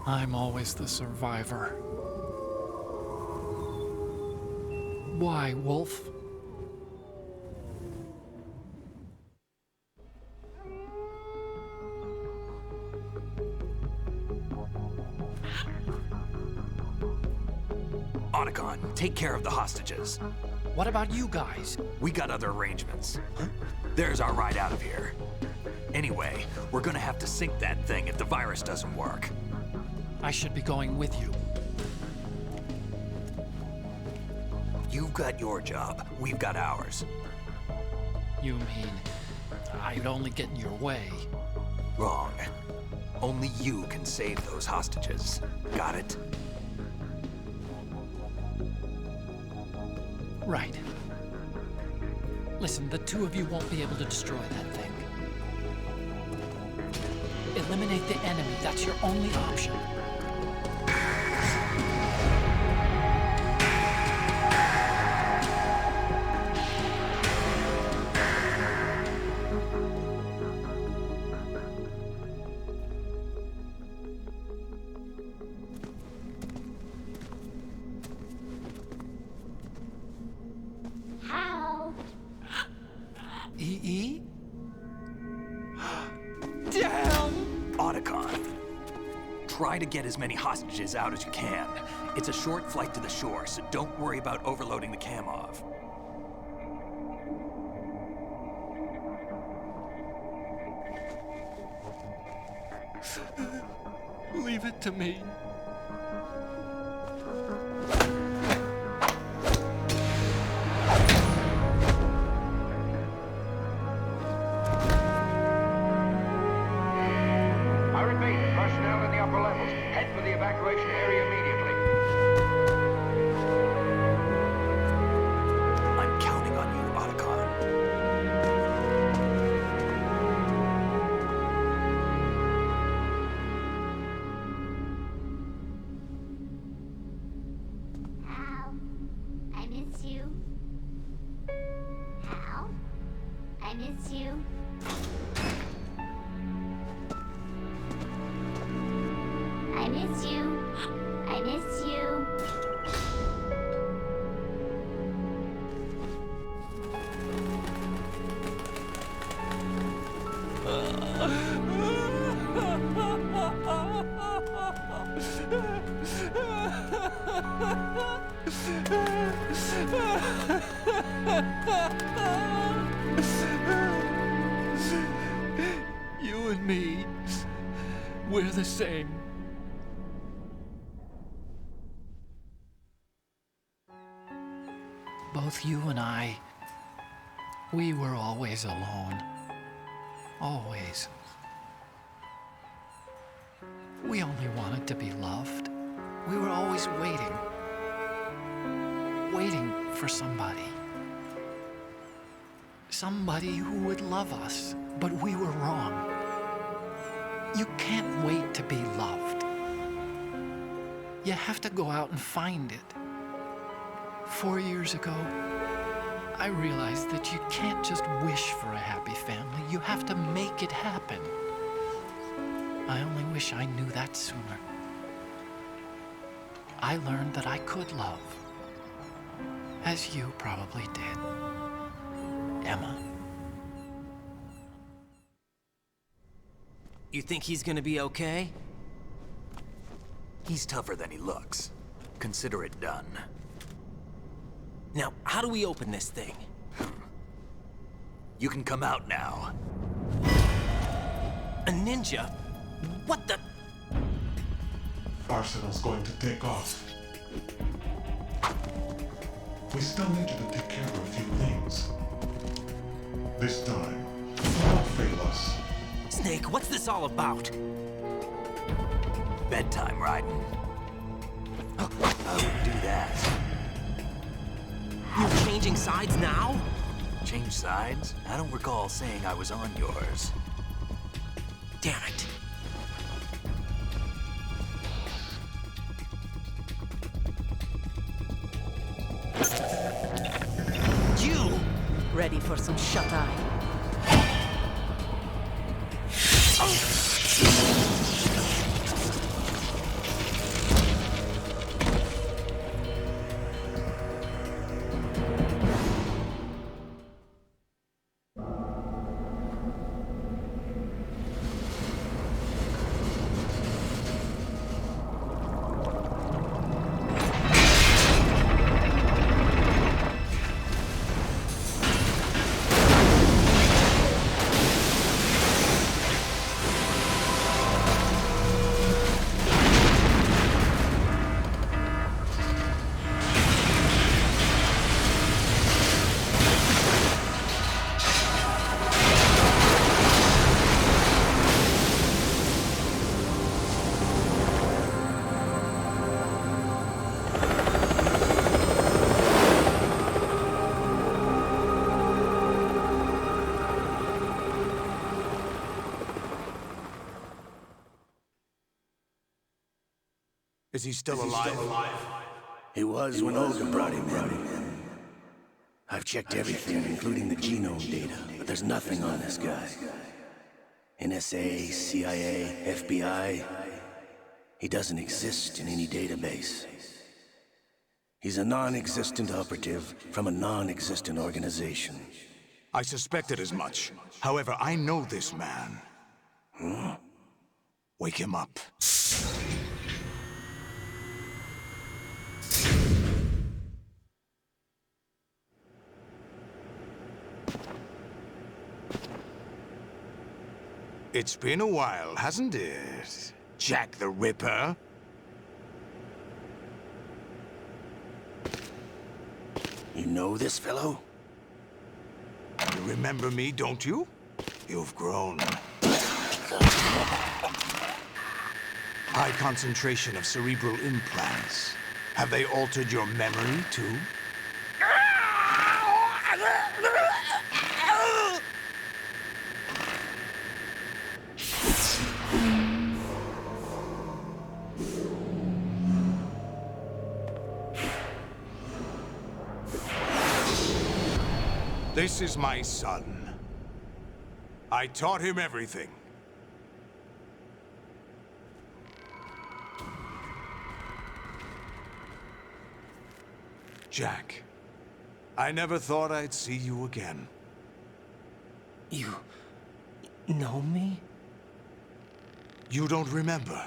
I'm always the survivor. Why, Wolf? Otacon, take care of the hostages. What about you guys? We got other arrangements. There's our ride out of here. Anyway, we're gonna have to sink that thing if the virus doesn't work. I should be going with you. You've got your job, we've got ours. You mean I'd only get in your way? Wrong. Only you can save those hostages. Got it? Right. Listen, the two of you won't be able to destroy that thing. Eliminate the enemy. That's your only option. E? Damn! Otacon, try to get as many hostages out as you can. It's a short flight to the shore, so don't worry about overloading the cam-off. Leave it to me. I repeat, personnel in the upper levels, head I miss you. I miss you. You and me, we're the same. Both you and I, we were always alone. Always. We only wanted to be loved. We were always waiting. Waiting for somebody. Somebody who would love us, but we were wrong. You can't wait to be loved. You have to go out and find it. 4 years ago, I realized that you can't just wish for a happy family. You have to make it happen. I only wish I knew that sooner. I learned that I could love, as you probably did, Emma. You think he's gonna be okay? He's tougher than he looks. Consider it done. Now, how do we open this thing? You can come out now. A ninja? What the? Arsenal's going to take off. We still need you to take care of a few things. This time, don't fail us. Snake, what's this all about? Bedtime, Raiden. I wouldn't do that. You're changing sides now? Change sides? I don't recall saying I was on yours. Damn it. You! Ready for some shut-eye? Is he still alive? He was when Olga brought him in. I've checked everything, including the genome data, but there's nothing on this guy. NSA, CIA, FBI. He doesn't exist in any database. He's a non-existent operative from a non-existent organization. I suspected as much. However, I know this man. Huh? Wake him up. It's been a while, hasn't it, Jack the Ripper? You know this fellow? You remember me, don't you? You've grown. High concentration of cerebral implants. Have they altered your memory, too? This is my son. I taught him everything. Jack, I never thought I'd see you again. You know me? You don't remember.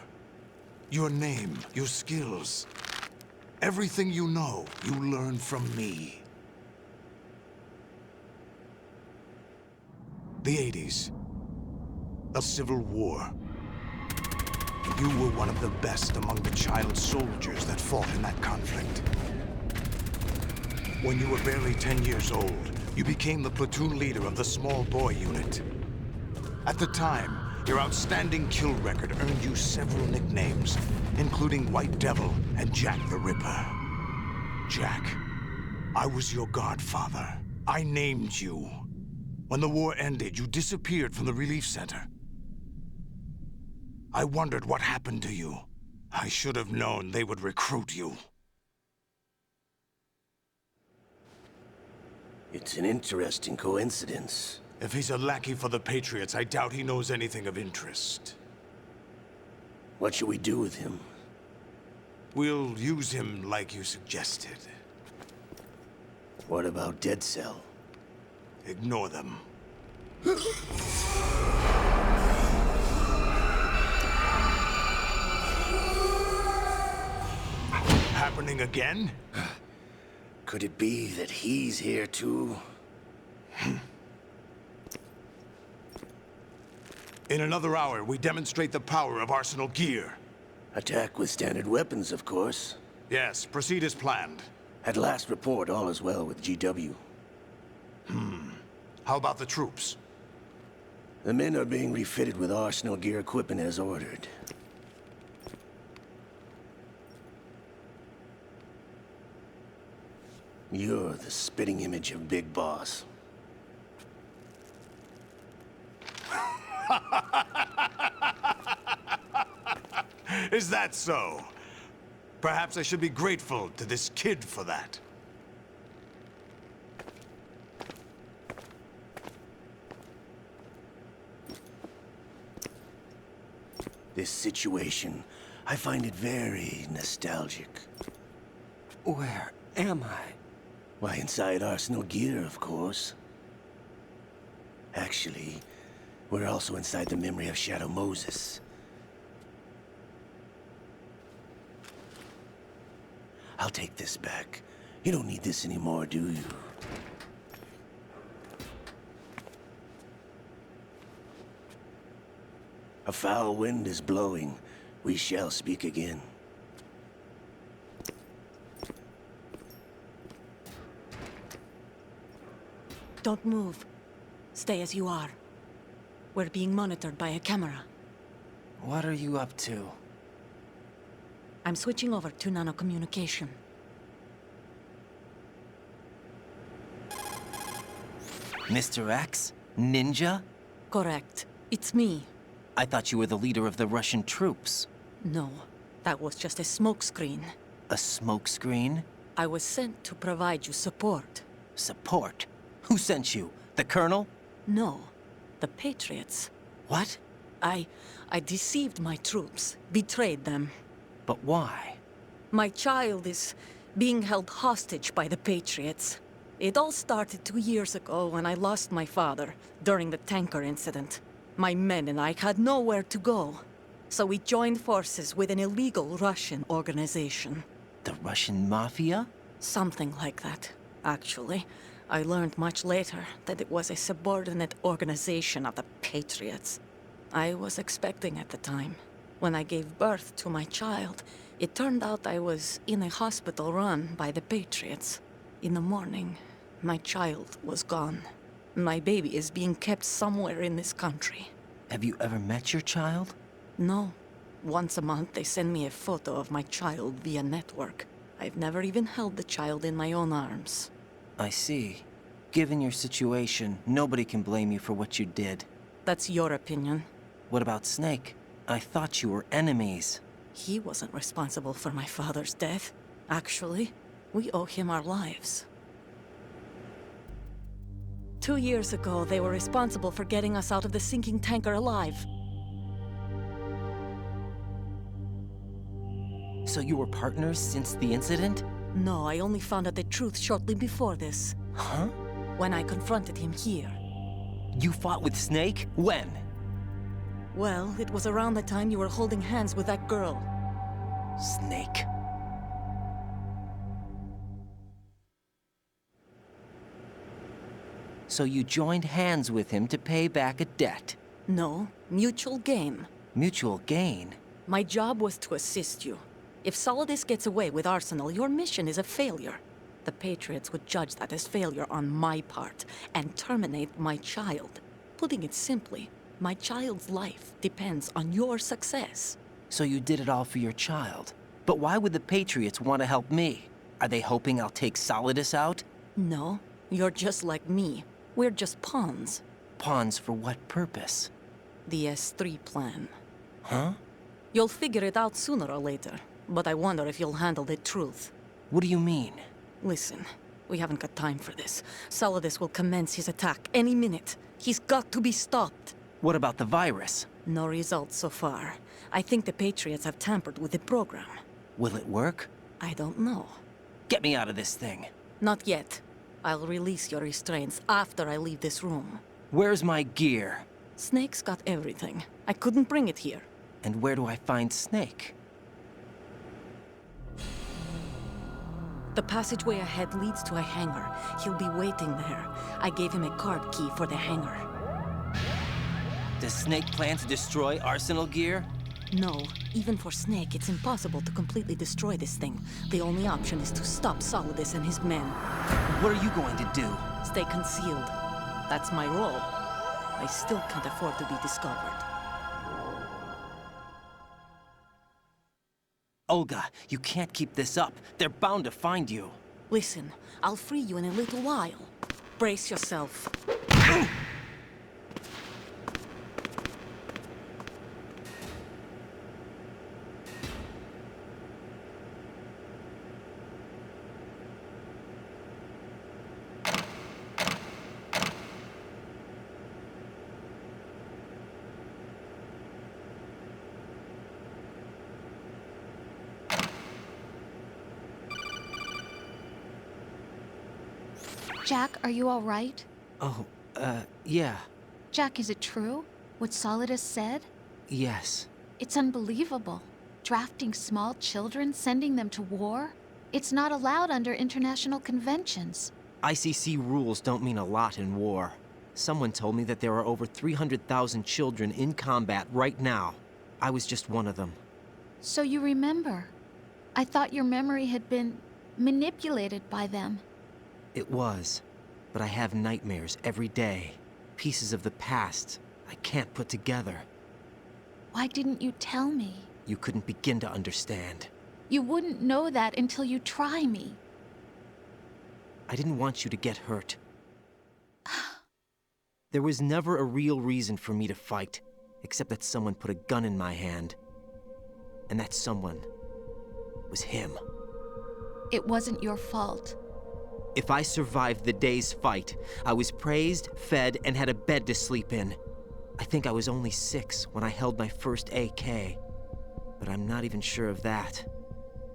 Your name, your skills. Everything you know, you learned from me. The 80s. A civil war. You were one of the best among the child soldiers that fought in that conflict. When you were barely 10 years old, you became the platoon leader of the small boy unit. At the time, your outstanding kill record earned you several nicknames, including White Devil and Jack the Ripper. Jack, I was your godfather. I named you. When the war ended, you disappeared from the relief center. I wondered what happened to you. I should have known they would recruit you. It's an interesting coincidence. If he's a lackey for the Patriots, I doubt he knows anything of interest. What should we do with him? We'll use him like you suggested. What about Dead Cell? Ignore them. Happening again? Could it be that he's here too? In another hour, we demonstrate the power of Arsenal gear. Attack with standard weapons, of course. Yes, proceed as planned. At last report, all is well with GW. How about the troops? The men are being refitted with Arsenal gear equipment as ordered. You're the spitting image of Big Boss. Is that so? Perhaps I should be grateful to this kid for that. This situation, I find it very nostalgic. Where am I? Why, inside Arsenal gear, of course. Actually, we're also inside the memory of Shadow Moses. I'll take this back. You don't need this anymore, do you? A foul wind is blowing. We shall speak again. Don't move. Stay as you are. We're being monitored by a camera. What are you up to? I'm switching over to nanocommunication. Mr. X? Ninja? Correct. It's me. I thought you were the leader of the Russian troops. No, that was just a smokescreen. A smokescreen? I was sent to provide you support. Support? Who sent you? The Colonel? No, the Patriots. What? I deceived my troops, betrayed them. But why? My child is being held hostage by the Patriots. It all started 2 years ago when I lost my father during the tanker incident. My men and I had nowhere to go. So we joined forces with an illegal Russian organization. The Russian Mafia? Something like that, actually. I learned much later that it was a subordinate organization of the Patriots. I was expecting at the time. When I gave birth to my child, it turned out I was in a hospital run by the Patriots. In the morning, my child was gone. My baby is being kept somewhere in this country. Have you ever met your child? No. Once a month, they send me a photo of my child via network. I've never even held the child in my own arms. I see. Given your situation, nobody can blame you for what you did. That's your opinion. What about Snake? I thought you were enemies. He wasn't responsible for my father's death. Actually, we owe him our lives. 2 years ago, they were responsible for getting us out of the sinking tanker alive. So you were partners since the incident? No, I only found out the truth shortly before this. Huh? When I confronted him here. You fought with Snake? When? Well, it was around the time you were holding hands with that girl. Snake. So you joined hands with him to pay back a debt? No, mutual gain. Mutual gain? My job was to assist you. If Solidus gets away with Arsenal, your mission is a failure. The Patriots would judge that as failure on my part and terminate my child. Putting it simply, my child's life depends on your success. So you did it all for your child. But why would the Patriots want to help me? Are they hoping I'll take Solidus out? No, you're just like me. We're just pawns. Pawns for what purpose? The S3 plan. Huh? You'll figure it out sooner or later, but I wonder if you'll handle the truth. What do you mean? Listen, we haven't got time for this. Solidus will commence his attack any minute. He's got to be stopped. What about the virus? No results so far. I think the Patriots have tampered with the program. Will it work? I don't know. Get me out of this thing. Not yet. I'll release your restraints after I leave this room. Where's my gear? Snake's got everything. I couldn't bring it here. And where do I find Snake? The passageway ahead leads to a hangar. He'll be waiting there. I gave him a card key for the hangar. Does Snake plan to destroy Arsenal gear? No. Even for Snake, it's impossible to completely destroy this thing. The only option is to stop Solidus and his men. What are you going to do? Stay concealed. That's my role. I still can't afford to be discovered. Olga, you can't keep this up. They're bound to find you. Listen, I'll free you in a little while. Brace yourself. Jack, are you all right? Oh, yeah. Jack, is it true? What Solidus said? Yes. It's unbelievable. Drafting small children, sending them to war? It's not allowed under international conventions. ICC rules don't mean a lot in war. Someone told me that there are over 300,000 children in combat right now. I was just one of them. So you remember. I thought your memory had been manipulated by them. It was, but I have nightmares every day. Pieces of the past I can't put together. Why didn't you tell me? You couldn't begin to understand. You wouldn't know that until you try me. I didn't want you to get hurt. There was never a real reason for me to fight, except that someone put a gun in my hand. And that someone was him. It wasn't your fault. If I survived the day's fight, I was praised, fed, and had a bed to sleep in. I think I was only 6 when I held my first AK. But I'm not even sure of that.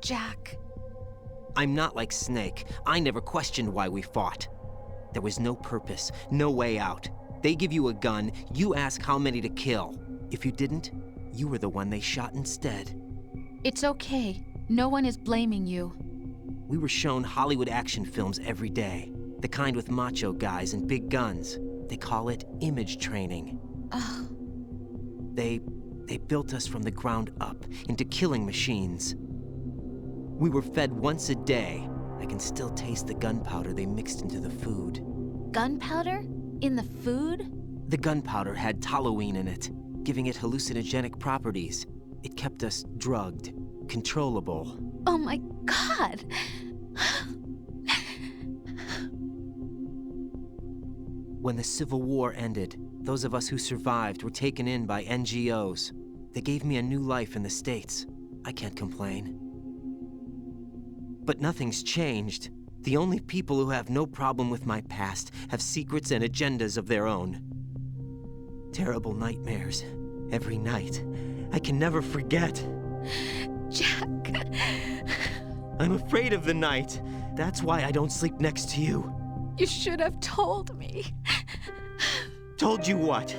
Jack. I'm not like Snake. I never questioned why we fought. There was no purpose, no way out. They give you a gun, you ask how many to kill. If you didn't, you were the one they shot instead. It's okay. No one is blaming you. We were shown Hollywood action films every day. The kind with macho guys and big guns. They call it image training. Ugh. They built us from the ground up into killing machines. We were fed once a day. I can still taste the gunpowder they mixed into the food. Gunpowder? In the food? The gunpowder had toluene in it, giving it hallucinogenic properties. It kept us drugged, controllable. Oh my God! When the Civil War ended, those of us who survived were taken in by NGOs. They gave me a new life in the States. I can't complain. But nothing's changed. The only people who have no problem with my past have secrets and agendas of their own. Terrible nightmares. Every night. I can never forget. Jack. I'm afraid of the night. That's why I don't sleep next to you. You should have told me. Told you what?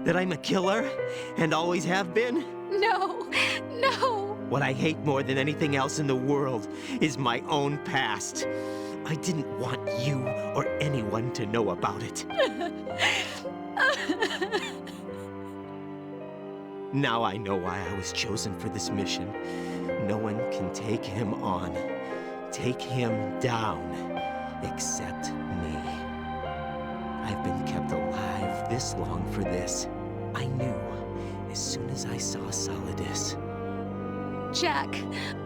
That I'm a killer? And always have been? No, no. What I hate more than anything else in the world is my own past. I didn't want you or anyone to know about it. Now I know why I was chosen for this mission. No one can take him on, take him down, except me. I've been kept alive this long for this. I knew as soon as I saw Solidus. Jack,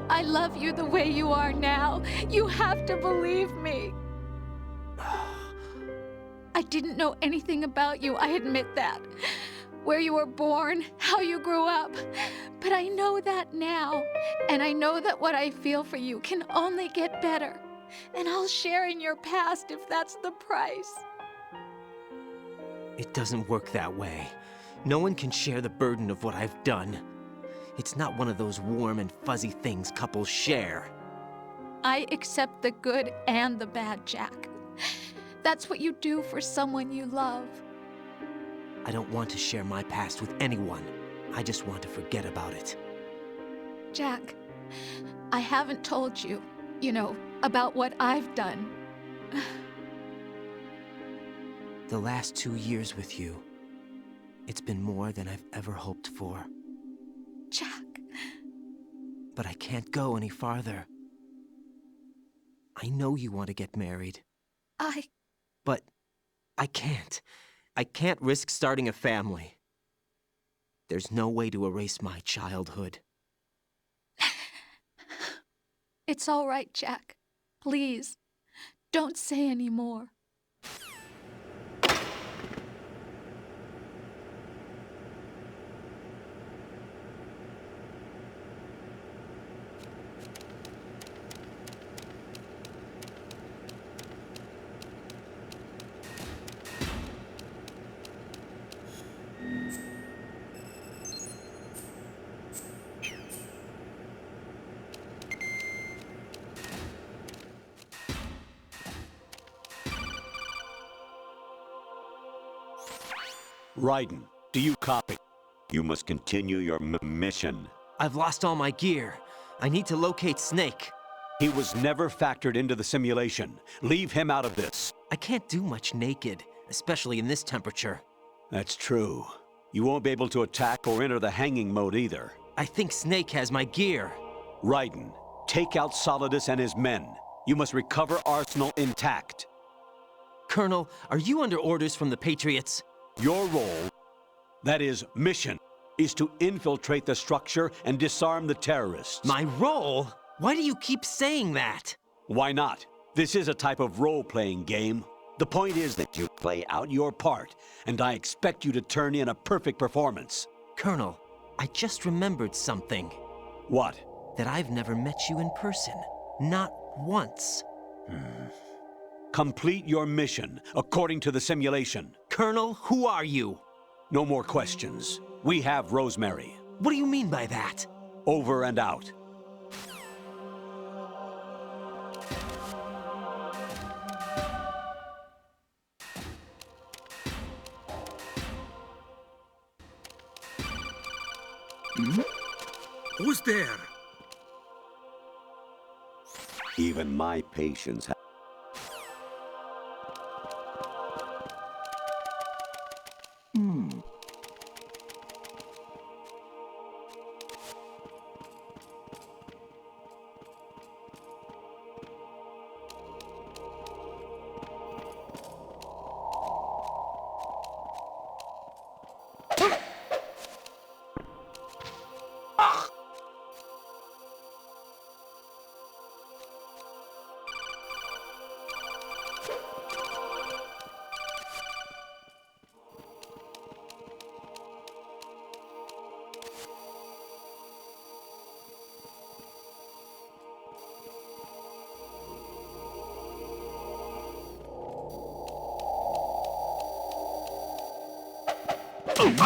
I love you the way you are now. You have to believe me. I didn't know anything about you, I admit that. Where you were born, how you grew up. But I know that now. And I know that what I feel for you can only get better. And I'll share in your past if that's the price. It doesn't work that way. No one can share the burden of what I've done. It's not one of those warm and fuzzy things couples share. I accept the good and the bad, Jack. That's what you do for someone you love. I don't want to share my past with anyone. I just want to forget about it. Jack, I haven't told you, about what I've done. The last 2 years with you, it's been more than I've ever hoped for. Jack. But I can't go any farther. I know you want to get married. But I can't. I can't risk starting a family. There's no way to erase my childhood. It's all right, Jack. Please, don't say any more. Raiden, do you copy? You must continue your mission. I've lost all my gear. I need to locate Snake. He was never factored into the simulation. Leave him out of this. I can't do much naked, especially in this temperature. That's true. You won't be able to attack or enter the hanging mode either. I think Snake has my gear. Raiden, take out Solidus and his men. You must recover Arsenal intact. Colonel, are you under orders from the Patriots? Your role, that is, mission, is to infiltrate the structure and disarm the terrorists. My role? Why do you keep saying that? Why not? This is a type of role-playing game. The point is that you play out your part, and I expect you to turn in a perfect performance. Colonel, I just remembered something. What? That I've never met you in person. Not once. Complete your mission, according to the simulation. Colonel, who are you? No more questions. We have Rosemary. What do you mean by that? Over and out. Who's there? Even my patience has... He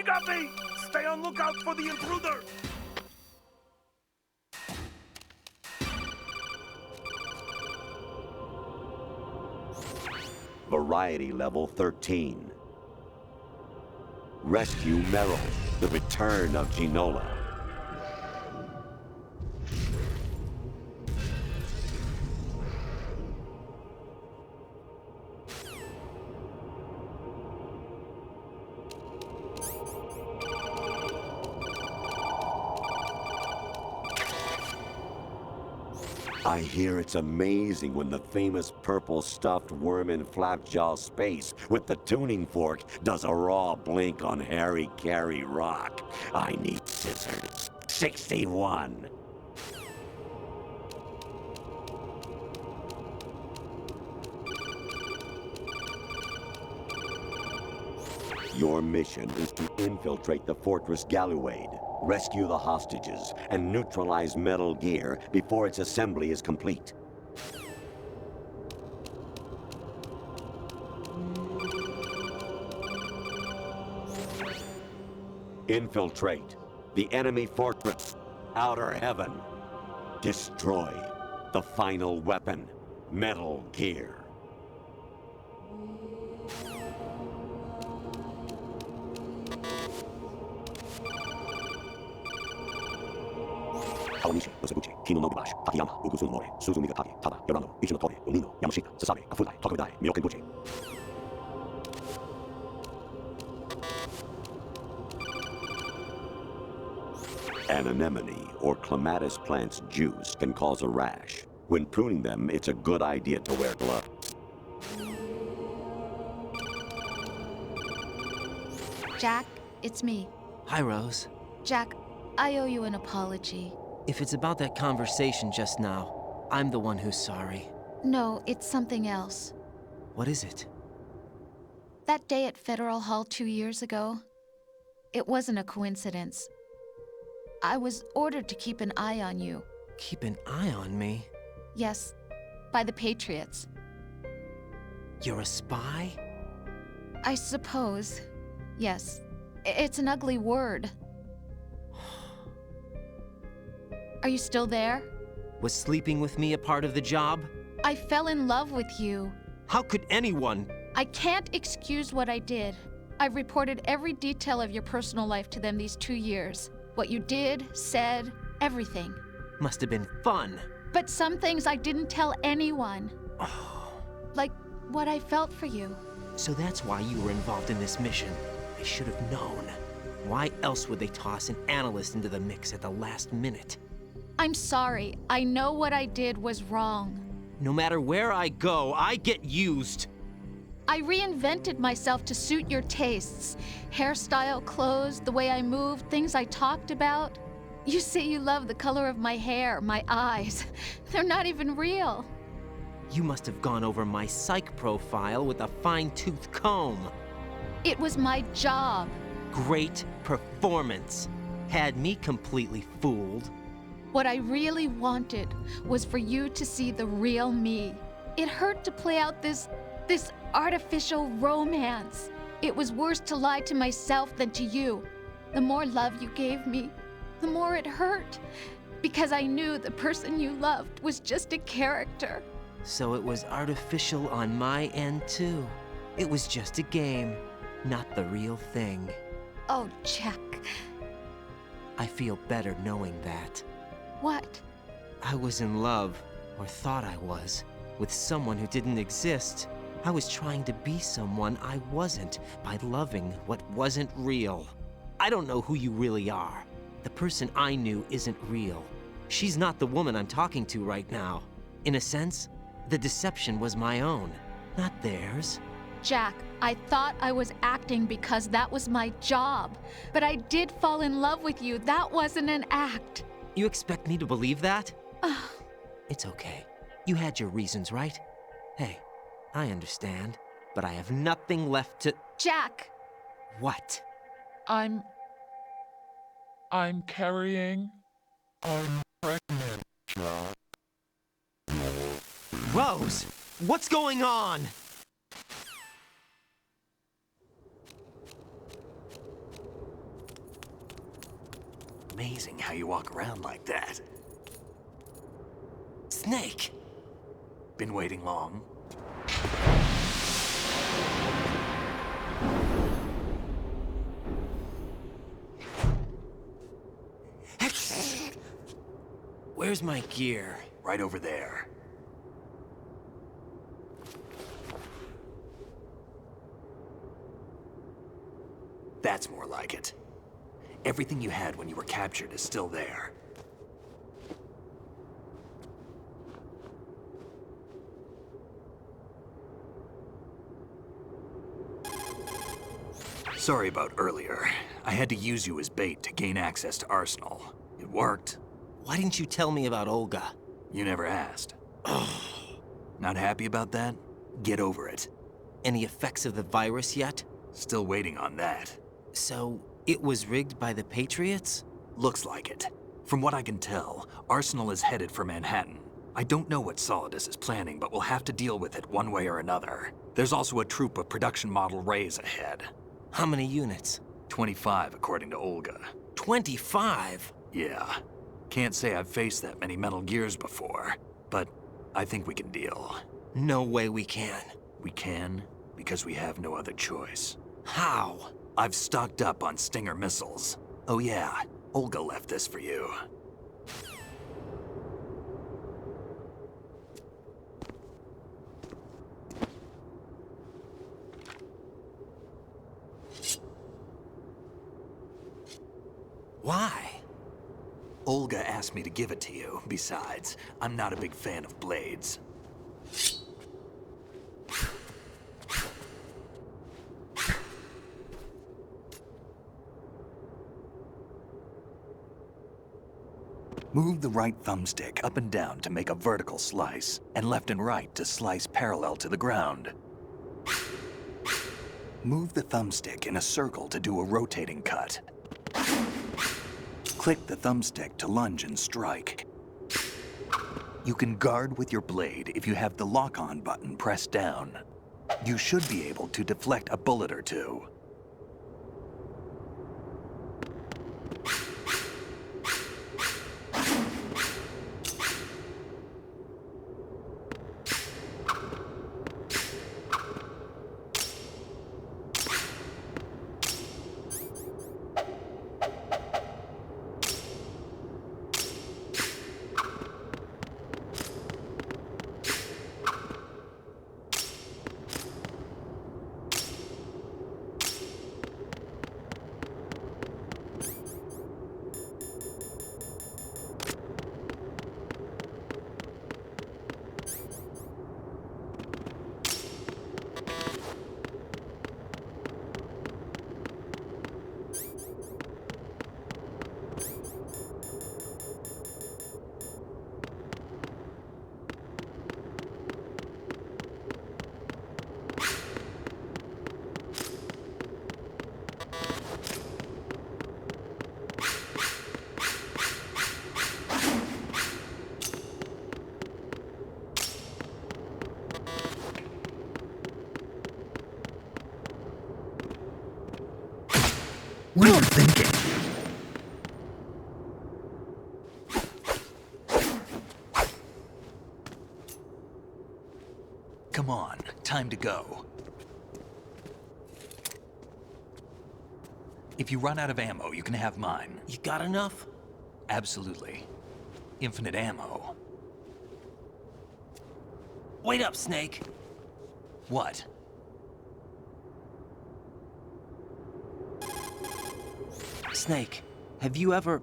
got me! Stay on lookout for the intruder! Variety level 13. Rescue Meryl, the return of Ginola. I hear it's amazing when the famous purple stuffed worm in Flapjaw space with the tuning fork does a raw blink on Harry Carey rock. I need scissors. 61. Your mission is to infiltrate the Fortress Galluade, rescue the hostages, and neutralize Metal Gear before its assembly is complete. Infiltrate the enemy fortress, Outer Heaven. Destroy the final weapon, Metal Gear. Kawanishi, Osaguchi, Kino Nobubashi, Takayama, Ugusun Mori, Suzumiga Taki, Tada, Yorano, Ichinotori, Unino, Yamashita, Sasabe, Kafudai, Tokudai, Miyokenbuchi. An anemone or clematis plant's juice can cause a rash. When pruning them, it's a good idea to wear gloves. Jack, it's me. Hi, Rose. Jack, I owe you an apology. If it's about that conversation just now, I'm the one who's sorry. No, it's something else. What is it? That day at Federal Hall 2 years ago, it wasn't a coincidence. I was ordered to keep an eye on you. Keep an eye on me? Yes, by the Patriots. You're a spy? I suppose. Yes. It's an ugly word. Are you still there? Was sleeping with me a part of the job? I fell in love with you. How could anyone? I can't excuse what I did. I've reported every detail of your personal life to them these 2 years. What you did, said, everything. Must have been fun. But some things I didn't tell anyone. Like what I felt for you. So that's why you were involved in this mission. I should have known. Why else would they toss an analyst into the mix at the last minute? I'm sorry. I know what I did was wrong. No matter where I go, I get used. I reinvented myself to suit your tastes. Hairstyle, clothes, the way I moved, things I talked about. You say you love the color of my hair, my eyes. They're not even real. You must have gone over my psych profile with a fine-tooth comb. It was my job. Great performance. Had me completely fooled. What I really wanted was for you to see the real me. It hurt to play out this artificial romance. It was worse to lie to myself than to you. The more love you gave me, the more it hurt. Because I knew the person you loved was just a character. So it was artificial on my end, too. It was just a game, not the real thing. Oh, Jack. I feel better knowing that. What? I was in love, or thought I was, with someone who didn't exist. I was trying to be someone I wasn't by loving what wasn't real. I don't know who you really are. The person I knew isn't real. She's not the woman I'm talking to right now. In a sense, the deception was my own, not theirs. Jack, I thought I was acting because that was my job. But I did fall in love with you. That wasn't an act. You expect me to believe that? It's okay. You had your reasons, right? Hey, I understand, but I have nothing left to— Jack! What? I'm carrying. I'm pregnant, Jack. Rose, what's going on? Amazing how you walk around like that. Snake! Been waiting long? Where's my gear? Right over there. That's more like it. Everything you had when you were captured is still there. Sorry about earlier. I had to use you as bait to gain access to Arsenal. It worked. Why didn't you tell me about Olga? You never asked. Not happy about that? Get over it. Any effects of the virus yet? Still waiting on that. So, it was rigged by the Patriots? Looks like it. From what I can tell, Arsenal is headed for Manhattan. I don't know what Solidus is planning, but we'll have to deal with it one way or another. There's also a troop of production model Rays ahead. How many units? 25, according to Olga. 25? Yeah. Can't say I've faced that many Metal Gears before, but I think we can deal. No way we can. We can, because we have no other choice. How? I've stocked up on Stinger missiles. Oh yeah, Olga left this for you. Why? Olga asked me to give it to you. Besides, I'm not a big fan of blades. Move the right thumbstick up and down to make a vertical slice, and left and right to slice parallel to the ground. Move the thumbstick in a circle to do a rotating cut. Click the thumbstick to lunge and strike. You can guard with your blade if you have the lock-on button pressed down. You should be able to deflect a bullet or two. What are you thinking? Come on, time to go. If you run out of ammo, you can have mine. You got enough? Absolutely. Infinite ammo. Wait up, Snake. What? Snake, have you ever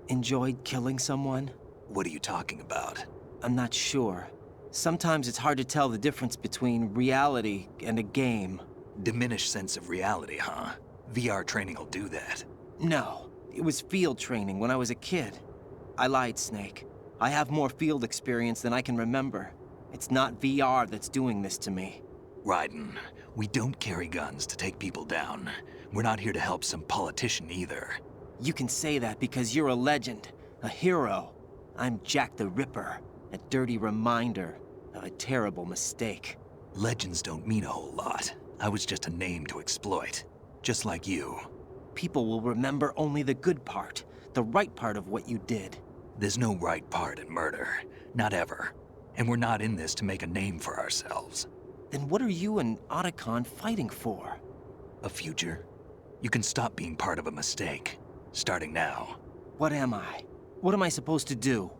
enjoyed killing someone? What are you talking about? I'm not sure. Sometimes it's hard to tell the difference between reality and a game. Diminished sense of reality, huh? VR training will do that. No, it was field training when I was a kid. I lied, Snake. I have more field experience than I can remember. It's not VR that's doing this to me. Raiden, we don't carry guns to take people down. We're not here to help some politician either. You can say that because you're a legend, a hero. I'm Jack the Ripper, a dirty reminder. A terrible mistake. Legends don't mean a whole lot. I was just a name to exploit. Just like you. People will remember only the good part, the right part of what you did. There's no right part in murder. Not ever. And we're not in this to make a name for ourselves. Then what are you and Otacon fighting for? A future. You can stop being part of a mistake. Starting now. What am I? What am I supposed to do?